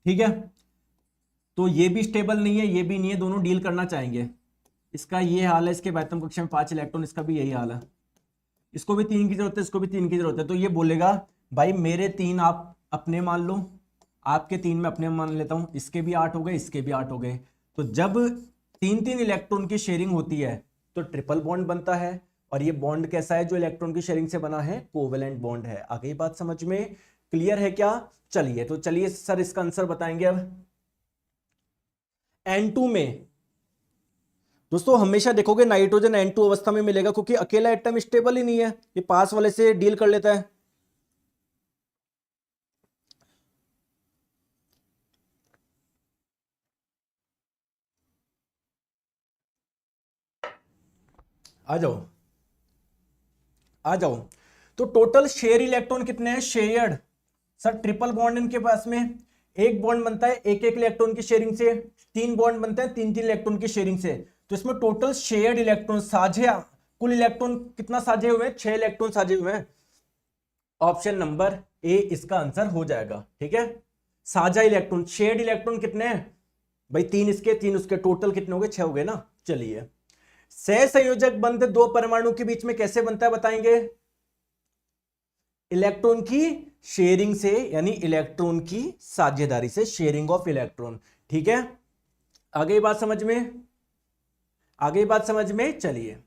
ठीक है। तो ये भी स्टेबल नहीं है, ये भी नहीं है, दोनों डील करना चाहेंगे। इसका ये हाल है, इसके बाह्यतम कक्षा में 5 इलेक्ट्रॉन, इसका भी यही हाल है, इसको भी 3 की जरूरत है, इसको भी 3 की जरूरत है। तो ये बोलेगा भाई मेरे 3 आप अपने मान लो, आपके 3 मैं अपने मान लेता हूं, इसके भी 8 हो गए, इसके भी 8 हो गए। तो जब 3 इलेक्ट्रॉन की शेयरिंग होती है तो ट्रिपल बॉन्ड बनता है। और ये बॉन्ड कैसा है जो इलेक्ट्रॉन की शेयरिंग से बना है? कोवेलेंट बॉन्ड है। आगे बात समझ में क्लियर है क्या? चलिए तो चलिए सर इसका आंसर बताएंगे अब। N2 में दोस्तों हमेशा देखोगे नाइट्रोजन N2 अवस्था में मिलेगा, क्योंकि अकेला एटम स्टेबल ही नहीं है, ये पास वाले से डील कर लेता है। आ जाओ आ जाओ। तो टोटल शेयर इलेक्ट्रॉन कितने हैं? शेयर्ड सर ट्रिपल बॉन्ड इनके पास में, एक बॉन्ड बनता है एक एक इलेक्ट्रॉन की शेयरिंग से, 3 बॉन्ड बनते हैं 3 इलेक्ट्रॉन की शेयरिंग से। तो इसमें टोटल शेयर्ड इलेक्ट्रॉन, साझे कुल इलेक्ट्रॉन कितना साझे हुए हैं? 6 इलेक्ट्रॉन साझे हुए हैं। ऑप्शन नंबर ए इसका आंसर हो जाएगा। ठीक है, साझा इलेक्ट्रॉन, शेड इलेक्ट्रॉन कितने हैं भाई? 3 इसके 3 उसके, टोटल कितने हो गए? 6 हो गए ना। चलिए, सहसंयोजक बंध दो परमाणु के बीच में कैसे बनता है बताएंगे? इलेक्ट्रॉन की शेयरिंग से, यानी इलेक्ट्रॉन की साझेदारी से, शेयरिंग ऑफ इलेक्ट्रॉन। ठीक है, आगे बात समझ में, आगे बात समझ में। चलिए,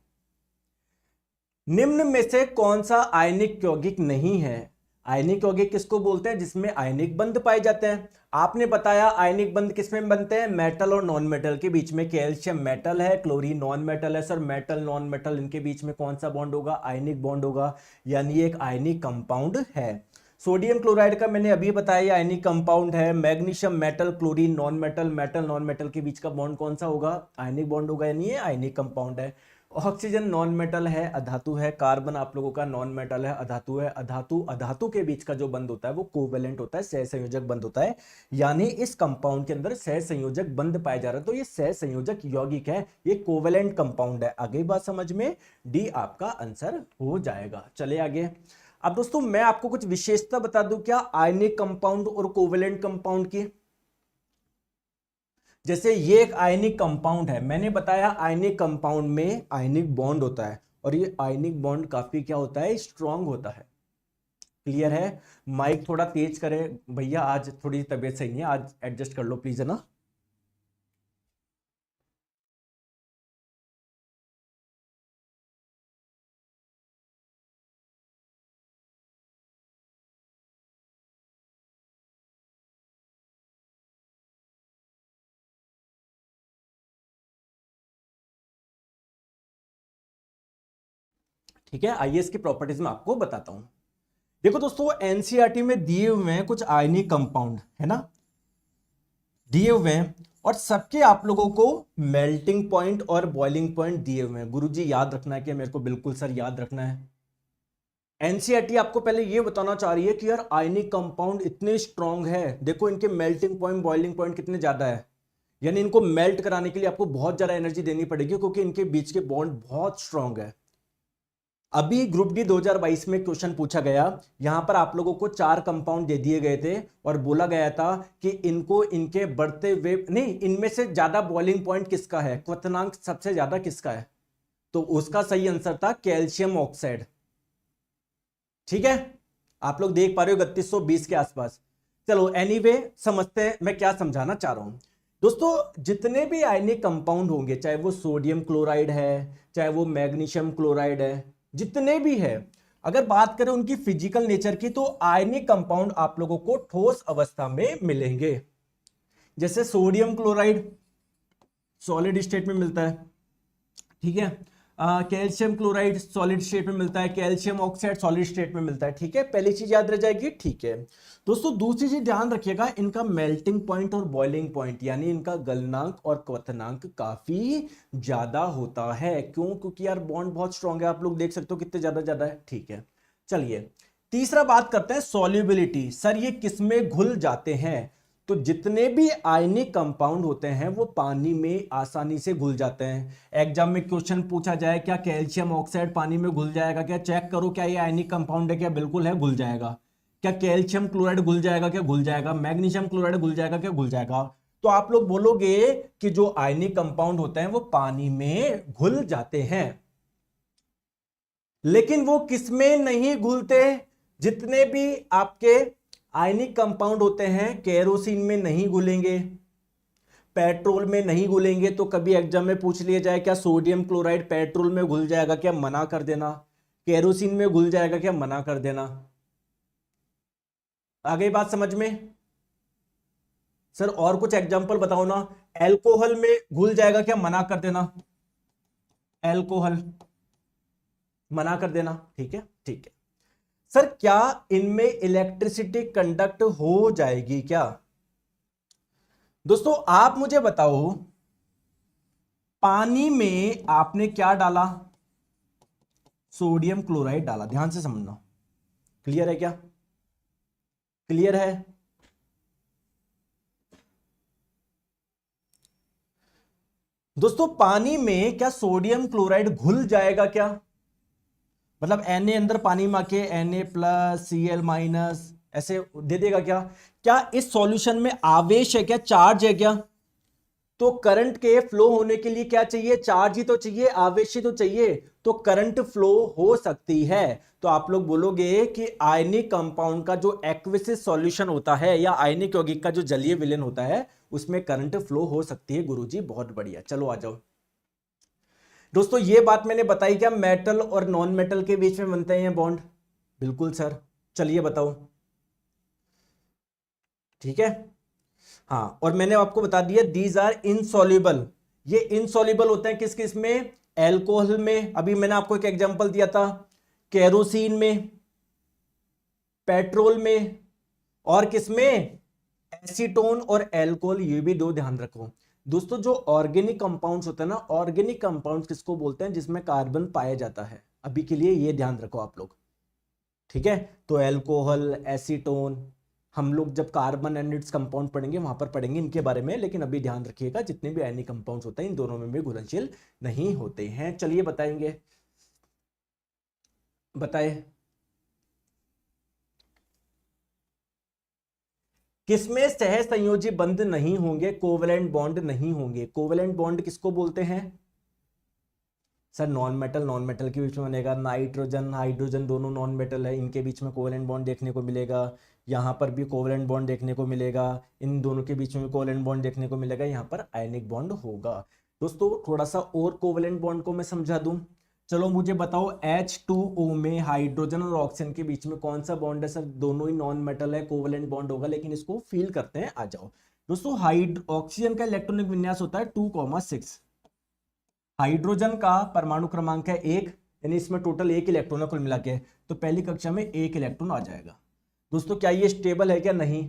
निम्न में से कौन सा आयनिक यौगिक नहीं है? आयनिक यौगिक किसको बोलते हैं? जिसमें आयनिक बंध पाए जाते हैं। आपने बताया आयनिक बंध किसमें बनते हैं? मेटल और नॉन मेटल के बीच में। कैल्शियम मेटल है, क्लोरीन नॉन मेटल है। सर मेटल नॉन मेटल इनके बीच में कौन सा बॉन्ड होगा? आयनिक बॉन्ड होगा, यानी एक आयनिक कंपाउंड है। सोडियम क्लोराइड का मैंने अभी बताया आयनिक कंपाउंड है। Magnesium metal, chlorine non metal, metal non metal के बीच का बॉन्ड कौन सा होगा? आयनिक बॉन्ड होगा, यानी ये आयनिक कंपाउंड है। ऑक्सीजन नॉन मेटल है, अधातु है। कार्बन आप लोगों का नॉन मेटल है, अधातु है। अधातु अधातु के बीच का जो बंध होता है वो कोवेलेंट होता है, सहसंयोजक बंध होता है। यानी इस कंपाउंड के अंदर सहसंयोजक बंध पाए जा रहे हैं, तो ये सहसंयोजक यौगिक है, ये कोवेलेंट कंपाउंड है। आगे बात समझ में, डी आपका आंसर हो जाएगा। चले आगे। अब दोस्तों मैं आपको कुछ विशेषता बता दूं क्या आयनिक कंपाउंड और कोवेलेंट कंपाउंड की। जैसे ये एक आयनिक कंपाउंड है, मैंने बताया आयनिक कंपाउंड में आयनिक बॉन्ड होता है, और ये आयनिक बॉन्ड काफी क्या होता है? स्ट्रांग होता है। क्लियर है? माइक थोड़ा तेज करें भैया, आज थोड़ी तबीयत सही नहीं है, आज एडजस्ट कर लो प्लीज, है ना। ठीक है, आइए इसकी प्रॉपर्टीज में आपको बताता हूं। देखो दोस्तों, एनसीईआरटी में दिए हुए हैं कुछ आयनिक कंपाउंड, है ना, दिए हुए हैं, और सबके आप लोगों को मेल्टिंग पॉइंट और बॉइलिंग पॉइंट दिए हुए हैं। गुरुजी याद रखना है कि मेरे को? बिल्कुल सर याद रखना है। एनसीईआरटी आपको पहले ये बताना चाह रही है कि यार आयनिक कंपाउंड इतने स्ट्रांग है, देखो इनके मेल्टिंग पॉइंट बॉइलिंग पॉइंट कितने ज्यादा है, यानी इनको मेल्ट कराने के लिए आपको बहुत ज्यादा एनर्जी देनी पड़ेगी, क्योंकि इनके बीच के बॉन्ड बहुत स्ट्रांग है। अभी ग्रुप डी 2022 में क्वेश्चन पूछा गया, यहां पर आप लोगों को 4 कंपाउंड दे दिए गए थे, और बोला गया था कि इनको इनके बढ़ते हुए, नहीं, इनमें से ज्यादा बॉइलिंग पॉइंट किसका है, क्वथनांक सबसे ज्यादा किसका है? तो उसका सही आंसर था कैल्शियम ऑक्साइड। ठीक है, आप लोग देख पा रहे हो 3120 के आसपास। चलो एनीवे, समझते हैं मैं क्या समझाना चाह रहा हूं। दोस्तों, जितने भी आयनिक कंपाउंड होंगे, चाहे वो सोडियम क्लोराइड है, चाहे वो मैग्नीशियम क्लोराइड है, जितने भी है, अगर बात करें उनकी फिजिकल नेचर की, तो आयनिक कंपाउंड आप लोगों को ठोस अवस्था में मिलेंगे। जैसे सोडियम क्लोराइड सॉलिड स्टेट में मिलता है, ठीक है। कैल्शियम क्लोराइड सॉलिड स्टेट में मिलता है, कैल्शियम ऑक्साइड सॉलिड स्टेट में मिलता है। ठीक है, पहली चीज याद रह जाएगी। ठीक है दोस्तों, दूसरी चीज ध्यान रखिएगा, इनका मेल्टिंग पॉइंट और बॉइलिंग पॉइंट, यानी इनका गलनांक और क्वथनांक काफी ज्यादा होता है। क्यों? क्योंकि यार बॉन्ड बहुत स्ट्रांग है, आप लोग देख सकते हो कितने ज्यादा है। ठीक है, चलिए तीसरा बात करते हैं, सॉल्युबिलिटी। सर ये किसमें घुल जाते हैं? तो जितने भी आयनिक कंपाउंड होते हैं वो पानी में आसानी से घुल जाते हैं। एग्जाम में क्वेश्चन पूछा जाए क्या कैल्शियम ऑक्साइड पानी में घुल जाएगा क्या, चेक करो क्या ये आयनिक कंपाउंड है क्या? बिल्कुल है, घुल जाएगा। क्या कैल्शियम क्लोराइड घुल जाएगा क्या? घुल जाएगा। मैग्नीशियम क्लोराइड घुल जाएगा क्या? घुल जाएगा। तो आप लोग बोलोगे कि जो आयनिक कंपाउंड होते हैं वो पानी में घुल जाते हैं, लेकिन वो किसमें नहीं घुलते? जितने भी आपके आयनिक कंपाउंड होते हैं, केरोसिन में नहीं घुलेंगे, पेट्रोल में नहीं घुलेंगे। तो कभी एग्जाम में पूछ लिया जाए क्या सोडियम क्लोराइड पेट्रोल में घुल जाएगा क्या? मना कर देना। केरोसिन में घुल जाएगा क्या? मना कर देना। आगे बात समझ में? सर और कुछ एग्जांपल बताओ ना। एल्कोहल में घुल जाएगा क्या? मना कर देना। एल्कोहल मना कर देना। ठीक है, ठीक है। सर क्या इनमें इलेक्ट्रिसिटी कंडक्ट हो जाएगी क्या? दोस्तों आप मुझे बताओ, पानी में आपने क्या डाला? सोडियम क्लोराइड डाला। ध्यान से समझना, क्लियर है क्या? क्लियर है? दोस्तों पानी में क्या सोडियम क्लोराइड घुल जाएगा क्या? मतलब Na अंदर पानी में आके Na प्लस Cl माइनस ऐसे दे देगा क्या? क्या इस सॉल्यूशन में आवेश है क्या, चार्ज है क्या? तो करंट के फ्लो होने के लिए क्या चाहिए? चार्ज ही तो चाहिए, आवेश ही तो चाहिए, तो करंट फ्लो हो सकती है। तो आप लोग बोलोगे कि आयनिक कंपाउंड का जो एक्विसिस सॉल्यूशन होता है या आयनिक यौगिक का जो जलीय विलयन होता है उसमें करंट फ्लो हो सकती है। गुरुजी बहुत बढ़िया, चलो आ जाओ दोस्तों। ये बात मैंने बताई क्या मेटल और नॉन मेटल के बीच में बनते हैं बॉन्ड? बिल्कुल सर, चलिए बताओ। ठीक है, हाँ, और मैंने आपको बता दिया दीज आर इनसॉल्युबल। ये इनसॉल्युबल होते हैं किस किस में? एल्कोहल में, अभी मैंने आपको एक एग्जांपल दिया था, केरोसिन में, पेट्रोल में, और किसमें? एसीटोन और एल्कोहल। ये भी दो ध्यान रखो दोस्तों। जो ऑर्गेनिक कंपाउंड्स होते हैं ना, ऑर्गेनिक कंपाउंड्स किसको बोलते हैं? जिसमें कार्बन पाया जाता है। अभी के लिए ये ध्यान रखो आप लोग, ठीक है? तो एल्कोहल, एसीटोन, हम लोग जब कार्बन एंड इट्स कंपाउंड पढ़ेंगे वहां पर पढ़ेंगे इनके बारे में, लेकिन अभी ध्यान रखिएगा जितने भी आयनिक कंपाउंड्स होते हैं इन दोनों में भी घुलनशील नहीं होते हैं। चलिए बताएंगे, बताए किसमें सह संयोजी बंध नहीं होंगे, कोवेलेंट बॉन्ड नहीं होंगे? कोवेलेंट बॉन्ड किसको बोलते हैं sir? Non metal, non metal के बीच में बनेगा। नाइट्रोजन हाइड्रोजन दोनों नॉन मेटल है, इनके बीच में कोवेलेंट बॉन्ड देखने को मिलेगा। यहाँ पर भी कोवेलेंट बॉन्ड देखने को मिलेगा, इन दोनों के बीच में कोवेलेंट बॉन्ड देखने को मिलेगा। यहाँ पर आयनिक बॉन्ड होगा। दोस्तों थोड़ा सा और कोवेलेंट बॉन्ड को मैं समझा दूं। चलो मुझे बताओ H2O में हाइड्रोजन और ऑक्सीजन के बीच में कौन सा बॉन्ड है? सर दोनों ही नॉन मेटल है, कोवेलेंट बॉन्ड होगा, लेकिन इसको फील करते हैं। आ जाओ दोस्तों, ऑक्सीजन का इलेक्ट्रॉनिक विन्यास होता है 2,6। हाइड्रोजन का परमाणु क्रमांक है 1, यानी इसमें टोटल 1 इलेक्ट्रॉन है कुल मिला के, तो पहली कक्षा में 1 इलेक्ट्रॉन आ जाएगा। दोस्तों क्या ये स्टेबल है क्या? नहीं।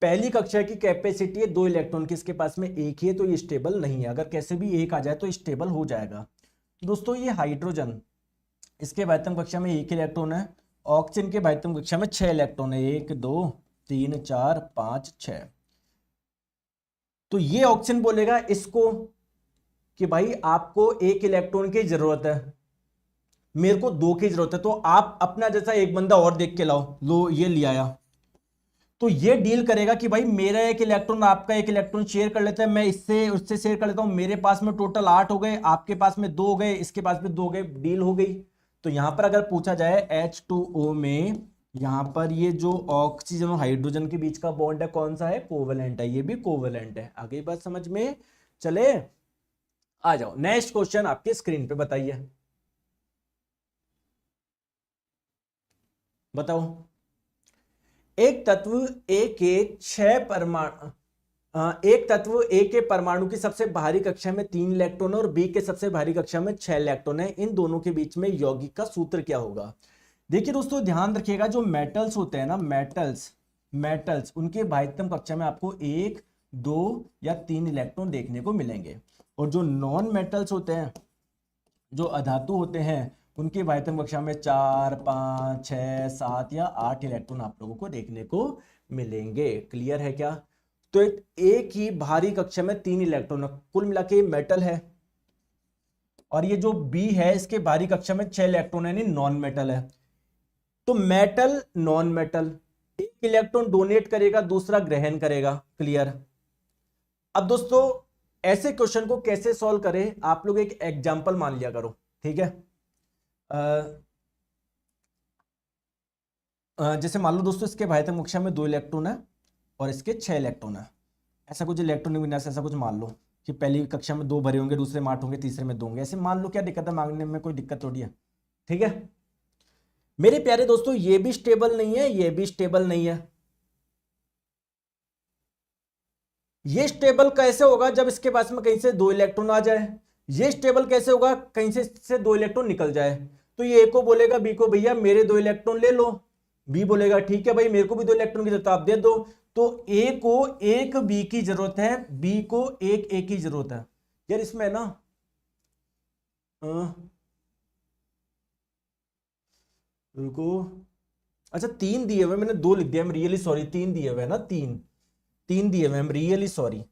पहली कक्षा की कैपेसिटी है 2 इलेक्ट्रॉन की, इसके पास में 1 ही है, तो ये स्टेबल नहीं है। अगर कैसे भी 1 आ जाए तो स्टेबल हो जाएगा। दोस्तों ये हाइड्रोजन, इसके बाह्यतम कक्षा में 1 इलेक्ट्रॉन है, ऑक्सीजन के बाह्यतम कक्षा में 6 इलेक्ट्रॉन है, 1 2 3 4 5 6। तो ये ऑक्सीजन बोलेगा इसको कि भाई आपको 1 इलेक्ट्रॉन की जरूरत है, मेरे को 2 की जरूरत है, तो आप अपना जैसा एक बंदा और देख के लाओ। लो ये ले आया, तो ये डील करेगा कि भाई मेरा 1 इलेक्ट्रॉन आपका 1 इलेक्ट्रॉन शेयर कर लेते हैं, मैं इससे उससे शेयर कर लेता हूं, मेरे पास में टोटल 8 हो गए, आपके पास में 2 हो गए, इसके पास में 2 हो गए, डील हो गई। तो यहां पर अगर पूछा जाए H2O में यहां पर ये जो ऑक्सीजन और हाइड्रोजन के बीच का बॉन्ड है कौन सा है? कोवेलेंट है। ये भी कोवेलेंट है। आगे बात समझ में चले? आ जाओ नेक्स्ट क्वेश्चन आपके स्क्रीन पे बताइए, बताओ। एक तत्व ए के 6 परमाणु, एक तत्व ए के परमाणु की सबसे बाहरी कक्षा में 3 इलेक्ट्रॉन और बी के सबसे बाहरी कक्षा में 6 इलेक्ट्रॉन है, इन दोनों के बीच में यौगिक का सूत्र क्या होगा? देखिए दोस्तों ध्यान रखिएगा, जो मेटल्स होते हैं ना, मेटल्स उनके बाह्यतम कक्षा में आपको 1 2 या 3 इलेक्ट्रॉन देखने को मिलेंगे, और जो नॉन मेटल्स होते हैं, जो अधातु होते हैं, उनकी बाह्यतम कक्षा में 4 5 6 7 या 8 इलेक्ट्रॉन आप लोगों को देखने को मिलेंगे। क्लियर है क्या? तो एक ही भारी कक्षा में 3 इलेक्ट्रॉन, कुल मिला के मेटल है, और ये जो बी है इसके भारी कक्षा में 6 इलेक्ट्रॉन है, यानी नॉन मेटल है। तो मेटल नॉन मेटल, एक इलेक्ट्रॉन डोनेट करेगा, दूसरा ग्रहण करेगा। क्लियर? अब दोस्तों ऐसे क्वेश्चन को कैसे सॉल्व करें, आप लोग एक एग्जांपल मान लिया करो, ठीक है? जैसे मान लो दोस्तों इसके बाह्यतम कक्षा में 2 इलेक्ट्रॉन है और इसके 6 इलेक्ट्रॉन है, ऐसा कुछ इलेक्ट्रॉनिक विन्यास, ऐसा कुछ मान लो कि पहली कक्षा में 2 भरे होंगे, दूसरे में 8 होंगे, तीसरे में 2 होंगे, ऐसे मान लो। क्या दिक्कत है? मांगने में कोई दिक्कत थोड़ी है, ठीक है मेरे प्यारे दोस्तों? ये भी स्टेबल नहीं है, ये भी स्टेबल नहीं है। ये स्टेबल कैसे होगा? जब इसके पास में कहीं से 2 इलेक्ट्रॉन आ जाए। ये स्टेबल कैसे होगा? कहीं से 2 इलेक्ट्रॉन निकल जाए। तो ये ए को बोलेगा बी को, भैया मेरे 2 इलेक्ट्रॉन ले लो। बी बोलेगा ठीक है भाई, मेरे को भी 2 इलेक्ट्रॉन की जरूरत है, आप दे दो। तो ए को 1 बी की जरूरत है, बी को 1 ए की जरूरत है। यार इसमें ना रुको, अच्छा 3 दिए हुए, मैंने 2 लिख दिया, मैं रियली सॉरी। 3 दिए हुए है ना, 3 दिए हुए, हम रियली सॉरी।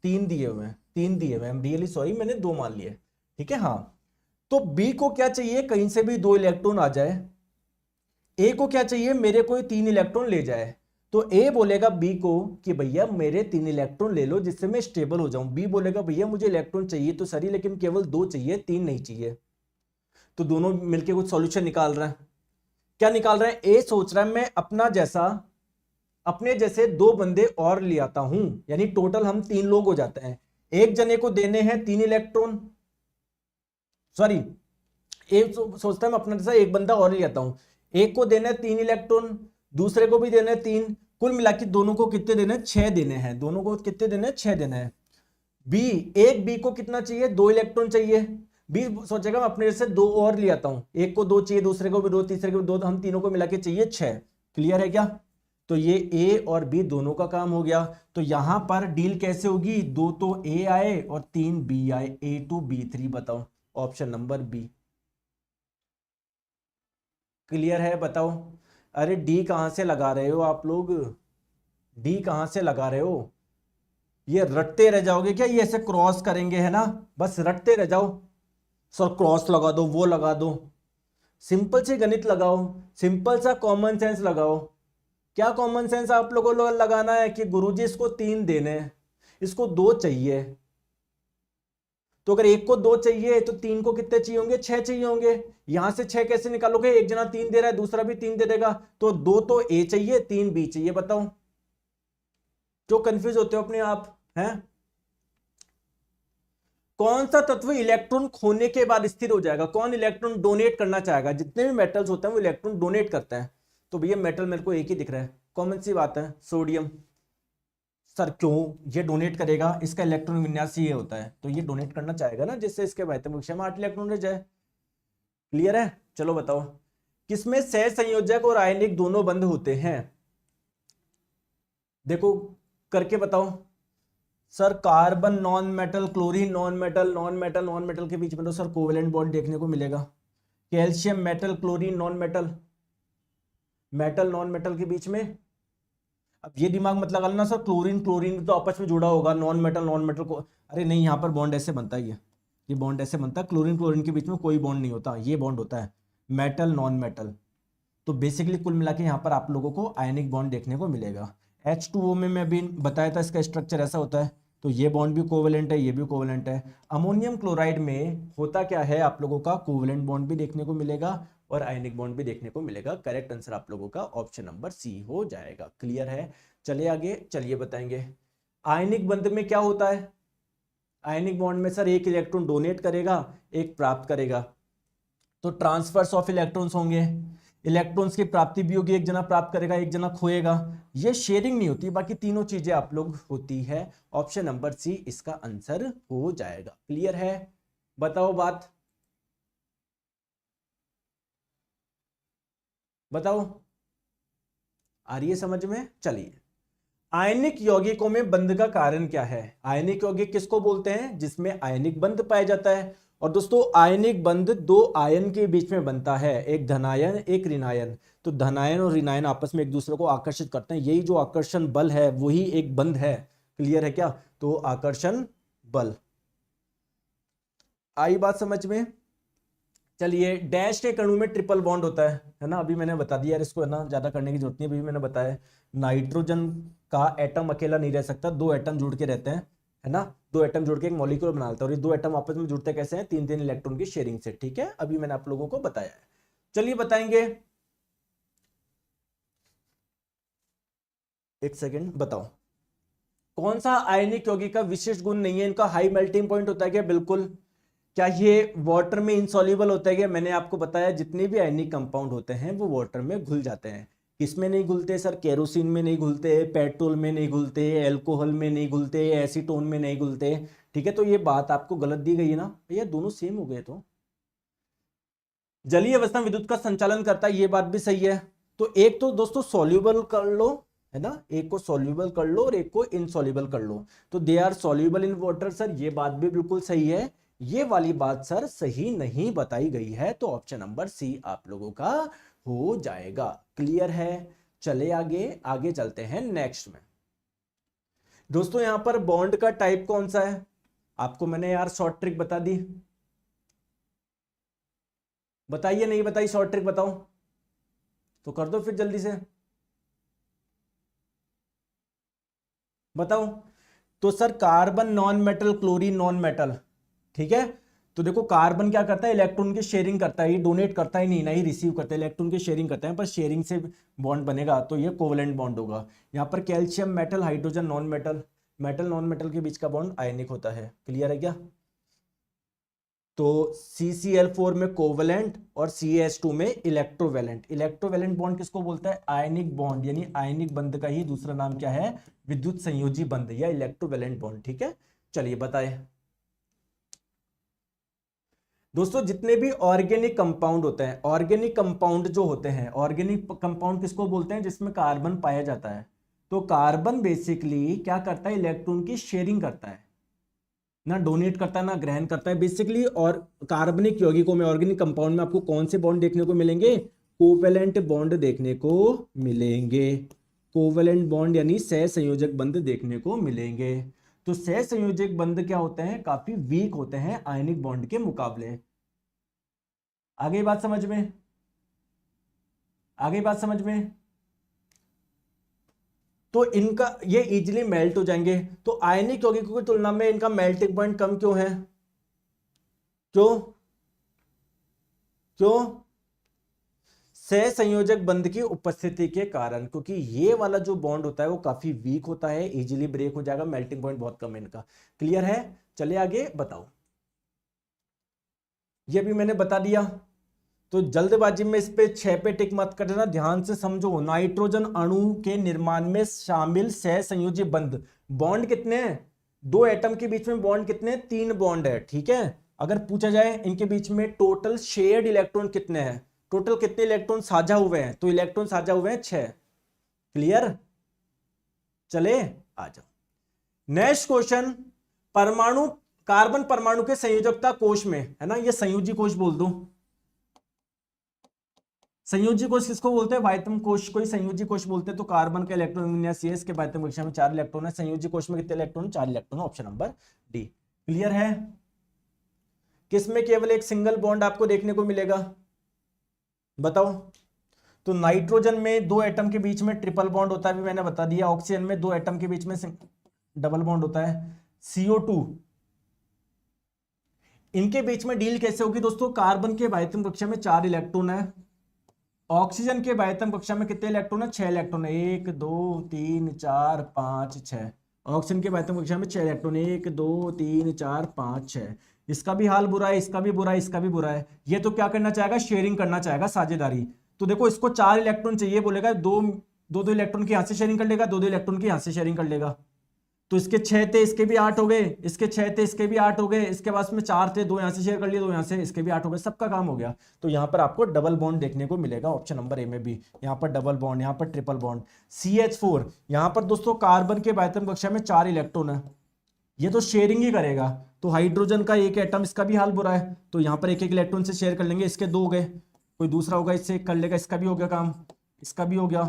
3 दिए हुए हैं, 3 दिए हुए, हम रियली सॉरी, मैंने 2 मान लिए, ठीक है। हाँ तो बी को क्या चाहिए, कहीं से भी 2 इलेक्ट्रॉन आ जाए। ए को क्या चाहिए, मेरे कोई 3 इलेक्ट्रॉन ले जाए। तो ए बोलेगा बी को कि भैया मेरे 3 इलेक्ट्रॉन ले लो जिससे मैं स्टेबल हो जाऊं। बी बोलेगा भैया मुझे इलेक्ट्रॉन चाहिए तो सही, लेकिन केवल 2 चाहिए, 3 नहीं चाहिए। तो दोनों मिलके कुछ सॉल्यूशन निकाल रहे हैं। क्या निकाल रहे हैं, ए सोच रहा है मैं अपने जैसे 2 बंदे और ले आता हूं, यानी टोटल हम 3 लोग हो जाते हैं। एक जने को देने हैं 3 इलेक्ट्रॉन, सॉरी, एक सोचता है मैं अपना जैसा एक बंदा और ले आता हूं। एक को देना है 3 इलेक्ट्रॉन, दूसरे को भी देना है 3, कुल मिला के दोनों को कितने देने हैं, 6 देने हैं। दोनों को कितने देने हैं, 6 देने हैं। बी, एक बी को कितना चाहिए, 2 इलेक्ट्रॉन चाहिए। बी सोचेगा मैं अपने जैसे 2 और ले आता हूं, एक को 2 चाहिए, दूसरे को भी 2, तीसरे को भी 2, हम तीनों को मिला के चाहिए 6। क्लियर है क्या। तो ये ए और बी दोनों का काम हो गया। तो यहां पर डील कैसे होगी, 2 तो ए आए और 3 बी आए, A2B3। बताओ ऑप्शन नंबर बी। क्लियर है, बताओ। अरे डी कहां से लगा रहे हो आप लोग, डी कहां से लगा रहे हो, ये रटते रह जाओगे क्या, ये ऐसे क्रॉस करेंगे है ना, बस रटते रह जाओ। सर क्रॉस लगा दो, वो लगा दो, सिंपल से गणित लगाओ, सिंपल सा कॉमन सेंस लगाओ। क्या कॉमन सेंस आप लोगों को लगाना है कि गुरुजी इसको 3 देने हैं, इसको 2 चाहिए। तो अगर एक को 2 चाहिए तो 3 को कितने चाहिए होंगे, 6 चाहिए होंगे। यहां से 6 कैसे निकालोगे, एक जना 3 दे रहा है, दूसरा भी 3 दे देगा, तो 2 तो ए चाहिए, 3 बी चाहिए। बताओ जो कंफ्यूज होते हो अपने आप हैं। कौन सा तत्व इलेक्ट्रॉन खोने के बाद स्थिर हो जाएगा, कौन इलेक्ट्रॉन डोनेट करना चाहेगा। जितने भी मेटल्स होते हैं वो इलेक्ट्रॉन डोनेट करते हैं। तो भैया मेटल मेरे को एक ही दिख रहा है, कॉमन सी बात है, सोडियम। सर क्यों ये डोनेट करेगा, इसका इलेक्ट्रॉन विन्यास ये होता है, तो ये डोनेट करना चाहेगा ना, जिससे इसके वैतनिक कक्षा में 8 इलेक्ट्रॉन रह जाए। क्लियर है, चलो बताओ किसमें सह संयोजक और आयनिक दोनों बंद होते हैं। देखो करके बताओ। Sir carbon non metal, chlorine non metal, non metal non metal के बीच में तो सर कोवेलेंट बॉन्ड देखने को मिलेगा। Calcium metal, chlorine non metal, metal non metal के बीच में। अब ये दिमाग मत लगा लेना सर क्लोरीन क्लोरीन तो आपस में जुड़ा होगा, नॉन मेटल को, अरे नहीं, यहाँ पर बॉन्ड ऐसे बनता है, ये बॉन्ड ऐसे बनता है, क्लोरीन क्लोरीन के बीच में कोई बॉन्ड नहीं होता, ये बॉन्ड होता है मेटल नॉन मेटल। तो बेसिकली कुल मिला के यहाँ पर आप लोगों को आयनिक बॉन्ड देखने को मिलेगा। H2O में मैं भी बताया था इसका स्ट्रक्चर ऐसा होता है, तो ये बॉन्ड भी कोवेलेंट है, ये भी कोवेलेंट है। अमोनियम क्लोराइड में होता क्या है, आप लोगों का कोवेलेंट बॉन्ड भी देखने को मिलेगा और आयनिक बॉन्ड भी देखने को मिलेगा। करेक्ट आंसर आप लोगों का ऑप्शन नंबर सी हो जाएगा। क्लियर है, चलिए आगे, चलिए बताएंगे आयनिक बंध में क्या होता है। आयनिक बॉन्ड में सर एक इलेक्ट्रॉन डोनेट करेगा, एक प्राप्त करेगा, तो ट्रांसफर्स ऑफ इलेक्ट्रॉन्स होंगे। इलेक्ट्रॉन्स की प्राप्ति भी होगी, एक जना प्राप्त करेगा, एक जना खोएगा। ये शेयरिंग नहीं होती, बाकी तीनों चीजें आप लोग होती है। ऑप्शन नंबर सी इसका आंसर हो जाएगा। क्लियर है, बताओ बात, बताओ आ रही है समझ में। चलिए आयनिक यौगिकों में बंध का कारण क्या है। आयनिक यौगिक किसको बोलते हैं, जिसमें आयनिक बंध पाया जाता है। और दोस्तों आयनिक बंध 2 आयन के बीच में बनता है, एक धनायन एक ऋणायन। तो धनायन और ऋणायन आपस में एक दूसरे को आकर्षित करते हैं, यही जो आकर्षण बल है वही एक बंध है। क्लियर है क्या, तो आकर्षण बल। आई बात समझ में। चलिए डैश के कणु में ट्रिपल बॉन्ड होता है ना, अभी मैंने बता दिया यार, इसको है ना ज्यादा करने की जरूरत नहीं, अभी मैंने बताया नाइट्रोजन का एटम अकेला नहीं रह सकता, 2 एटम जुड़ के रहते हैं, है ना, 2 एटम जुड़ के एक मॉलिक्यूल बनाता है, और ये 2 एटम आपस में जुड़ते कैसे हैं, 3-3 इलेक्ट्रॉन की शेयरिंग से। ठीक है, अभी मैंने आप लोगों को बताया है। चलिए बताएंगे, एक सेकेंड, बताओ कौन सा आयनिक यौगिक का विशिष्ट गुण नहीं है, इनका हाई मेल्टिंग पॉइंट होता है क्या, बिल्कुल। क्या ये वाटर में इनसॉल्युबल होता है क्या, मैंने आपको बताया जितने भी आयनिक कंपाउंड होते हैं वो वाटर में घुल जाते हैं। किसमें नहीं घुलते सर, केरोसिन में नहीं घुलते, पेट्रोल में नहीं घुलते, एल्कोहल में नहीं घुलते, एसीटोन में नहीं घुलते। ठीक है, तो ये बात आपको गलत दी गई है ना भैया, दोनों सेम हो गए। तो जलीय अवस्था में विद्युत का संचालन करता है, ये बात भी सही है। तो एक तो दोस्तों सॉल्युबल कर लो, है ना, एक को सॉल्युबल कर लो और एक को इनसॉल्युबल कर लो, तो they are soluble in water. Sir ये बात भी बिल्कुल सही है, ये वाली बात सर सही नहीं बताई गई है, तो ऑप्शन नंबर सी आप लोगों का हो जाएगा। क्लियर है, चले आगे, आगे चलते हैं नेक्स्ट में। दोस्तों यहां पर बॉन्ड का टाइप कौन सा है, आपको मैंने यार शॉर्ट ट्रिक बता दी। बताइए, नहीं बताइए, शॉर्ट ट्रिक बताओ तो कर दो फिर जल्दी से बताओ। तो sir carbon non metal, chlorine non metal, ठीक है। तो देखो कार्बन क्या करता है, इलेक्ट्रॉन की शेयरिंग करता है, ये डोनेट करता है नहीं, ना ही रिसीव करता है, इलेक्ट्रॉन की शेयरिंग करता है, पर शेयरिंग से बॉन्ड बनेगा तो ये कोवेलेंट बॉन्ड होगा। यहाँ पर calcium metal, hydrogen non metal, metal non metal के बीच का बॉन्ड आयनिक होता है। क्लियर है क्या? तो CCl4 में कोवेलेंट और CH2 में इलेक्ट्रोवेलेंट। इलेक्ट्रोवेलेंट बॉन्ड किसको बोलता है? आयनिक बॉन्ड, यानी आयनिक बंध का ही दूसरा नाम क्या है? विद्युत संयोजी बंध या इलेक्ट्रोवेलेंट बॉन्ड। ठीक है, चलिए बताए दोस्तों। जितने भी ऑर्गेनिक कंपाउंड होते हैं, ऑर्गेनिक कंपाउंड जो होते हैं, ऑर्गेनिक कंपाउंड किसको बोलते हैं? जिसमें कार्बन पाया जाता है। तो कार्बन बेसिकली क्या करता है? इलेक्ट्रॉन की शेयरिंग करता है, ना डोनेट करता है ना ग्रहण करता है बेसिकली। और कार्बनिक यौगिकों में, ऑर्गेनिक कंपाउंड में आपको कौन से बॉन्ड देखने को मिलेंगे? कोवेलेंट बॉन्ड देखने को मिलेंगे। कोवेलेंट बॉन्ड यानी सहसंयोजक बंध देखने को मिलेंगे। तो सहसंयोजक बंध क्या होते हैं? काफी वीक होते हैं आयनिक बॉन्ड के मुकाबले। आगे बात समझ में? आगे बात समझ में? तो इनका ये इजीली मेल्ट हो जाएंगे। तो आयनिक यौगिकों की तुलना में इनका मेल्टिंग पॉइंट कम क्यों है? क्यों? क्यों? सहसंयोजक बंध की उपस्थिति के कारण, क्योंकि ये वाला जो बॉन्ड होता है वो काफी वीक होता है, इजीली ब्रेक हो जाएगा, मेल्टिंग पॉइंट बहुत कम है इनका। क्लियर है? चलिए आगे बताओ। ये भी मैंने बता दिया, तो जल्दबाजी में इस पे 6 पे टिक मत कर देना, ध्यान से समझो। नाइट्रोजन अणु के निर्माण में शामिल सहसंयोजी बंध, बॉन्ड कितने हैं? 2 एटम के बीच में बॉन्ड कितने हैं? 3 बॉन्ड है। ठीक है, अगर पूछा जाए इनके बीच में टोटल शेयर्ड इलेक्ट्रॉन कितने हैं, टोटल कितने इलेक्ट्रॉन साझा हुए हैं, तो इलेक्ट्रॉन साझा हुए हैं 6। क्लियर? चले आ जाओ नेक्स्ट क्वेश्चन। परमाणु, कार्बन परमाणु के संयोजकता कोश में है ना, ये संयोजी कोश बोल दो। संयोजी कोश किसको बोलते हैं? वायतम कोश को ही संयोजी कोश बोलते हैं। तो कार्बन का इलेक्ट्रॉन विन्यास ये है, इसके वायतम कक्षा में 4 इलेक्ट्रॉन है, संयोजी कोश में कितने electron? 4 electron, option number D. Clear है? किसमें केवल एक सिंगल बॉन्ड आपको देखने को मिलेगा, बताओ। तो नाइट्रोजन में 2 एटम के बीच में ट्रिपल बॉन्ड होता है, भी मैंने बता दिया। ऑक्सीजन में 2 एटम के बीच में डबल बॉन्ड होता है। CO2, इनके बीच में डील कैसे होगी दोस्तों? कार्बन के वायतम कक्षा में 4 इलेक्ट्रॉन है, ऑक्सीजन के वायतम कक्षा में कितने इलेक्ट्रॉन है? 6 इलेक्ट्रॉन है। 1 2 3 4 5 6। ऑक्सीजन के वायतम कक्षा में 6 इलेक्ट्रॉन, 1 2 3 4 5 6। इसका भी हाल बुरा है, इसका भी बुरा है, इसका भी बुरा है। ये तो क्या करना चाहेगा? शेयरिंग करना चाहेगा, साझेदारी। तो देखो इसको 4 इलेक्ट्रॉन चाहिए, बोलेगा दो इलेक्ट्रॉन की यहां से शेयरिंग कर लेगा, 2 इलेक्ट्रॉन की यहां से शेयरिंग कर लेगा। तो इसके 6 थे, इसके भी 8 हो गए, इसके 6 थे, इसके भी 8 हो गए, इसके पास में 4 थे, 2 यहां से शेयर कर लिए, 2 यहां से, इसके भी 8 हो गए, सबका काम हो गया। तो यहां पर आपको डबल बॉन्ड देखने को मिलेगा, ऑप्शन नंबर ए में भी। यहां पर डबल बॉन्ड, यहां पर ट्रिपल बॉन्ड। CH4, यहां पर दोस्तों कार्बन के वायतम कक्षा में 4 इलेक्ट्रॉन है, ये तो शेयरिंग ही करेगा। तो हाइड्रोजन का 1 एटम, इसका भी हाल बुरा है, तो यहां पर 1 इलेक्ट्रॉन से शेयर कर लेंगे, इसके 2 हो गए, कोई दूसरा होगा इससे कर लेगा, इसका भी हो गया काम, इसका भी हो गया,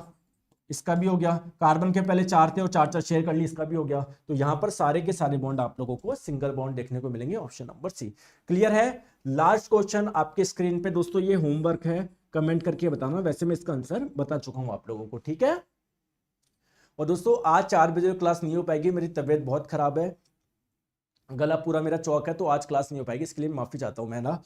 इसका भी हो गया। कार्बन के पहले 4 थे और 4 शेयर कर ली, इसका भी हो गया। तो यहां पर सारे के सारे बॉन्ड आप लोगों को सिंगल बॉन्ड देखने को मिलेंगे, ऑप्शन नंबर सी। क्लियर है? लास्ट क्वेश्चन आपके स्क्रीन पे दोस्तों, ये होमवर्क है, कमेंट करके बताना, वैसे मैं इसका आंसर बता चुका हूं आप लोगों को। ठीक है, और दोस्तों आज 4 बजे क्लास नहीं हो पाएगी, मेरी तबीयत बहुत खराब है, गला पूरा मेरा चौक है, तो आज क्लास नहीं हो पाएगी, इसके लिए माफी चाहता हूं मैं ना।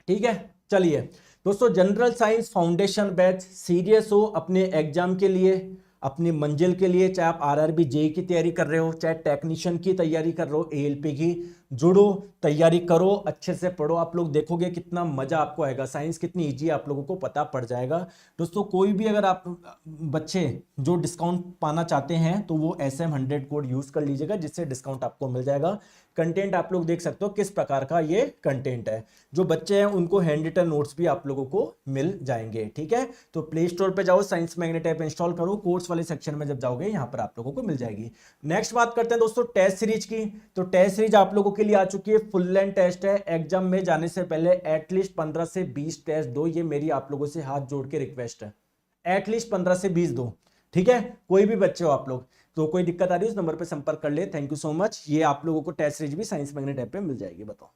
ठीक है, चलिए दोस्तों, general science foundation batch serious हो अपने एग्जाम के लिए, अपनी मंजिल के लिए, चाहे आप RRB JEE की तैयारी कर रहे हो, चाहे टेक्नीशियन की तैयारी कर रहे हो, ALP की, जुड़ो, तैयारी करो, अच्छे से पढ़ो। आप लोग देखोगे कितना मजा आपको आएगा, साइंस कितनी इजी आप लोगों को पता पड़ जाएगा। दोस्तों कोई भी अगर आप बच्चे जो डिस्काउंट पाना चाहते हैं तो वो SM100 कोड यूज कर लीजिएगा, जिससे डिस्काउंट आपको मिल जाएगा। कंटेंट आप लोग देख सकते हो किस प्रकार का ये कंटेंट है। जो बच्चे हैं उनको हैंड रिटन नोट्स भी आप लोगों को मिल जाएंगे। ठीक है, तो प्ले स्टोर पे जाओ, साइंस मैग्नेट ऐप इंस्टॉल करो, कोर्स वाले सेक्शन में जब जाओगे यहाँ पर आप लोगों को मिल जाएगी। नेक्स्ट बात करते हैं दोस्तों टेस्ट सीरीज की। तो टेस्ट सीरीज आप लोगों के लिए आ चुकी है, फुल लेंथ टेस्ट है। एग्जाम में जाने से पहले एटलीस्ट 15 से 20 टेस्ट दो, ये मेरी आप लोगों से हाथ जोड़ के रिक्वेस्ट है, एटलीस्ट 15 से 20 दो। ठीक है, कोई भी बच्चे हो आप लोग, तो कोई दिक्कत आ रही है उस नंबर पे संपर्क कर ले। Thank you so much. ये आप लोगों को टेस्ट सीरीज भी साइंस मैग्नेट ऐप पे मिल जाएगी, बताओ।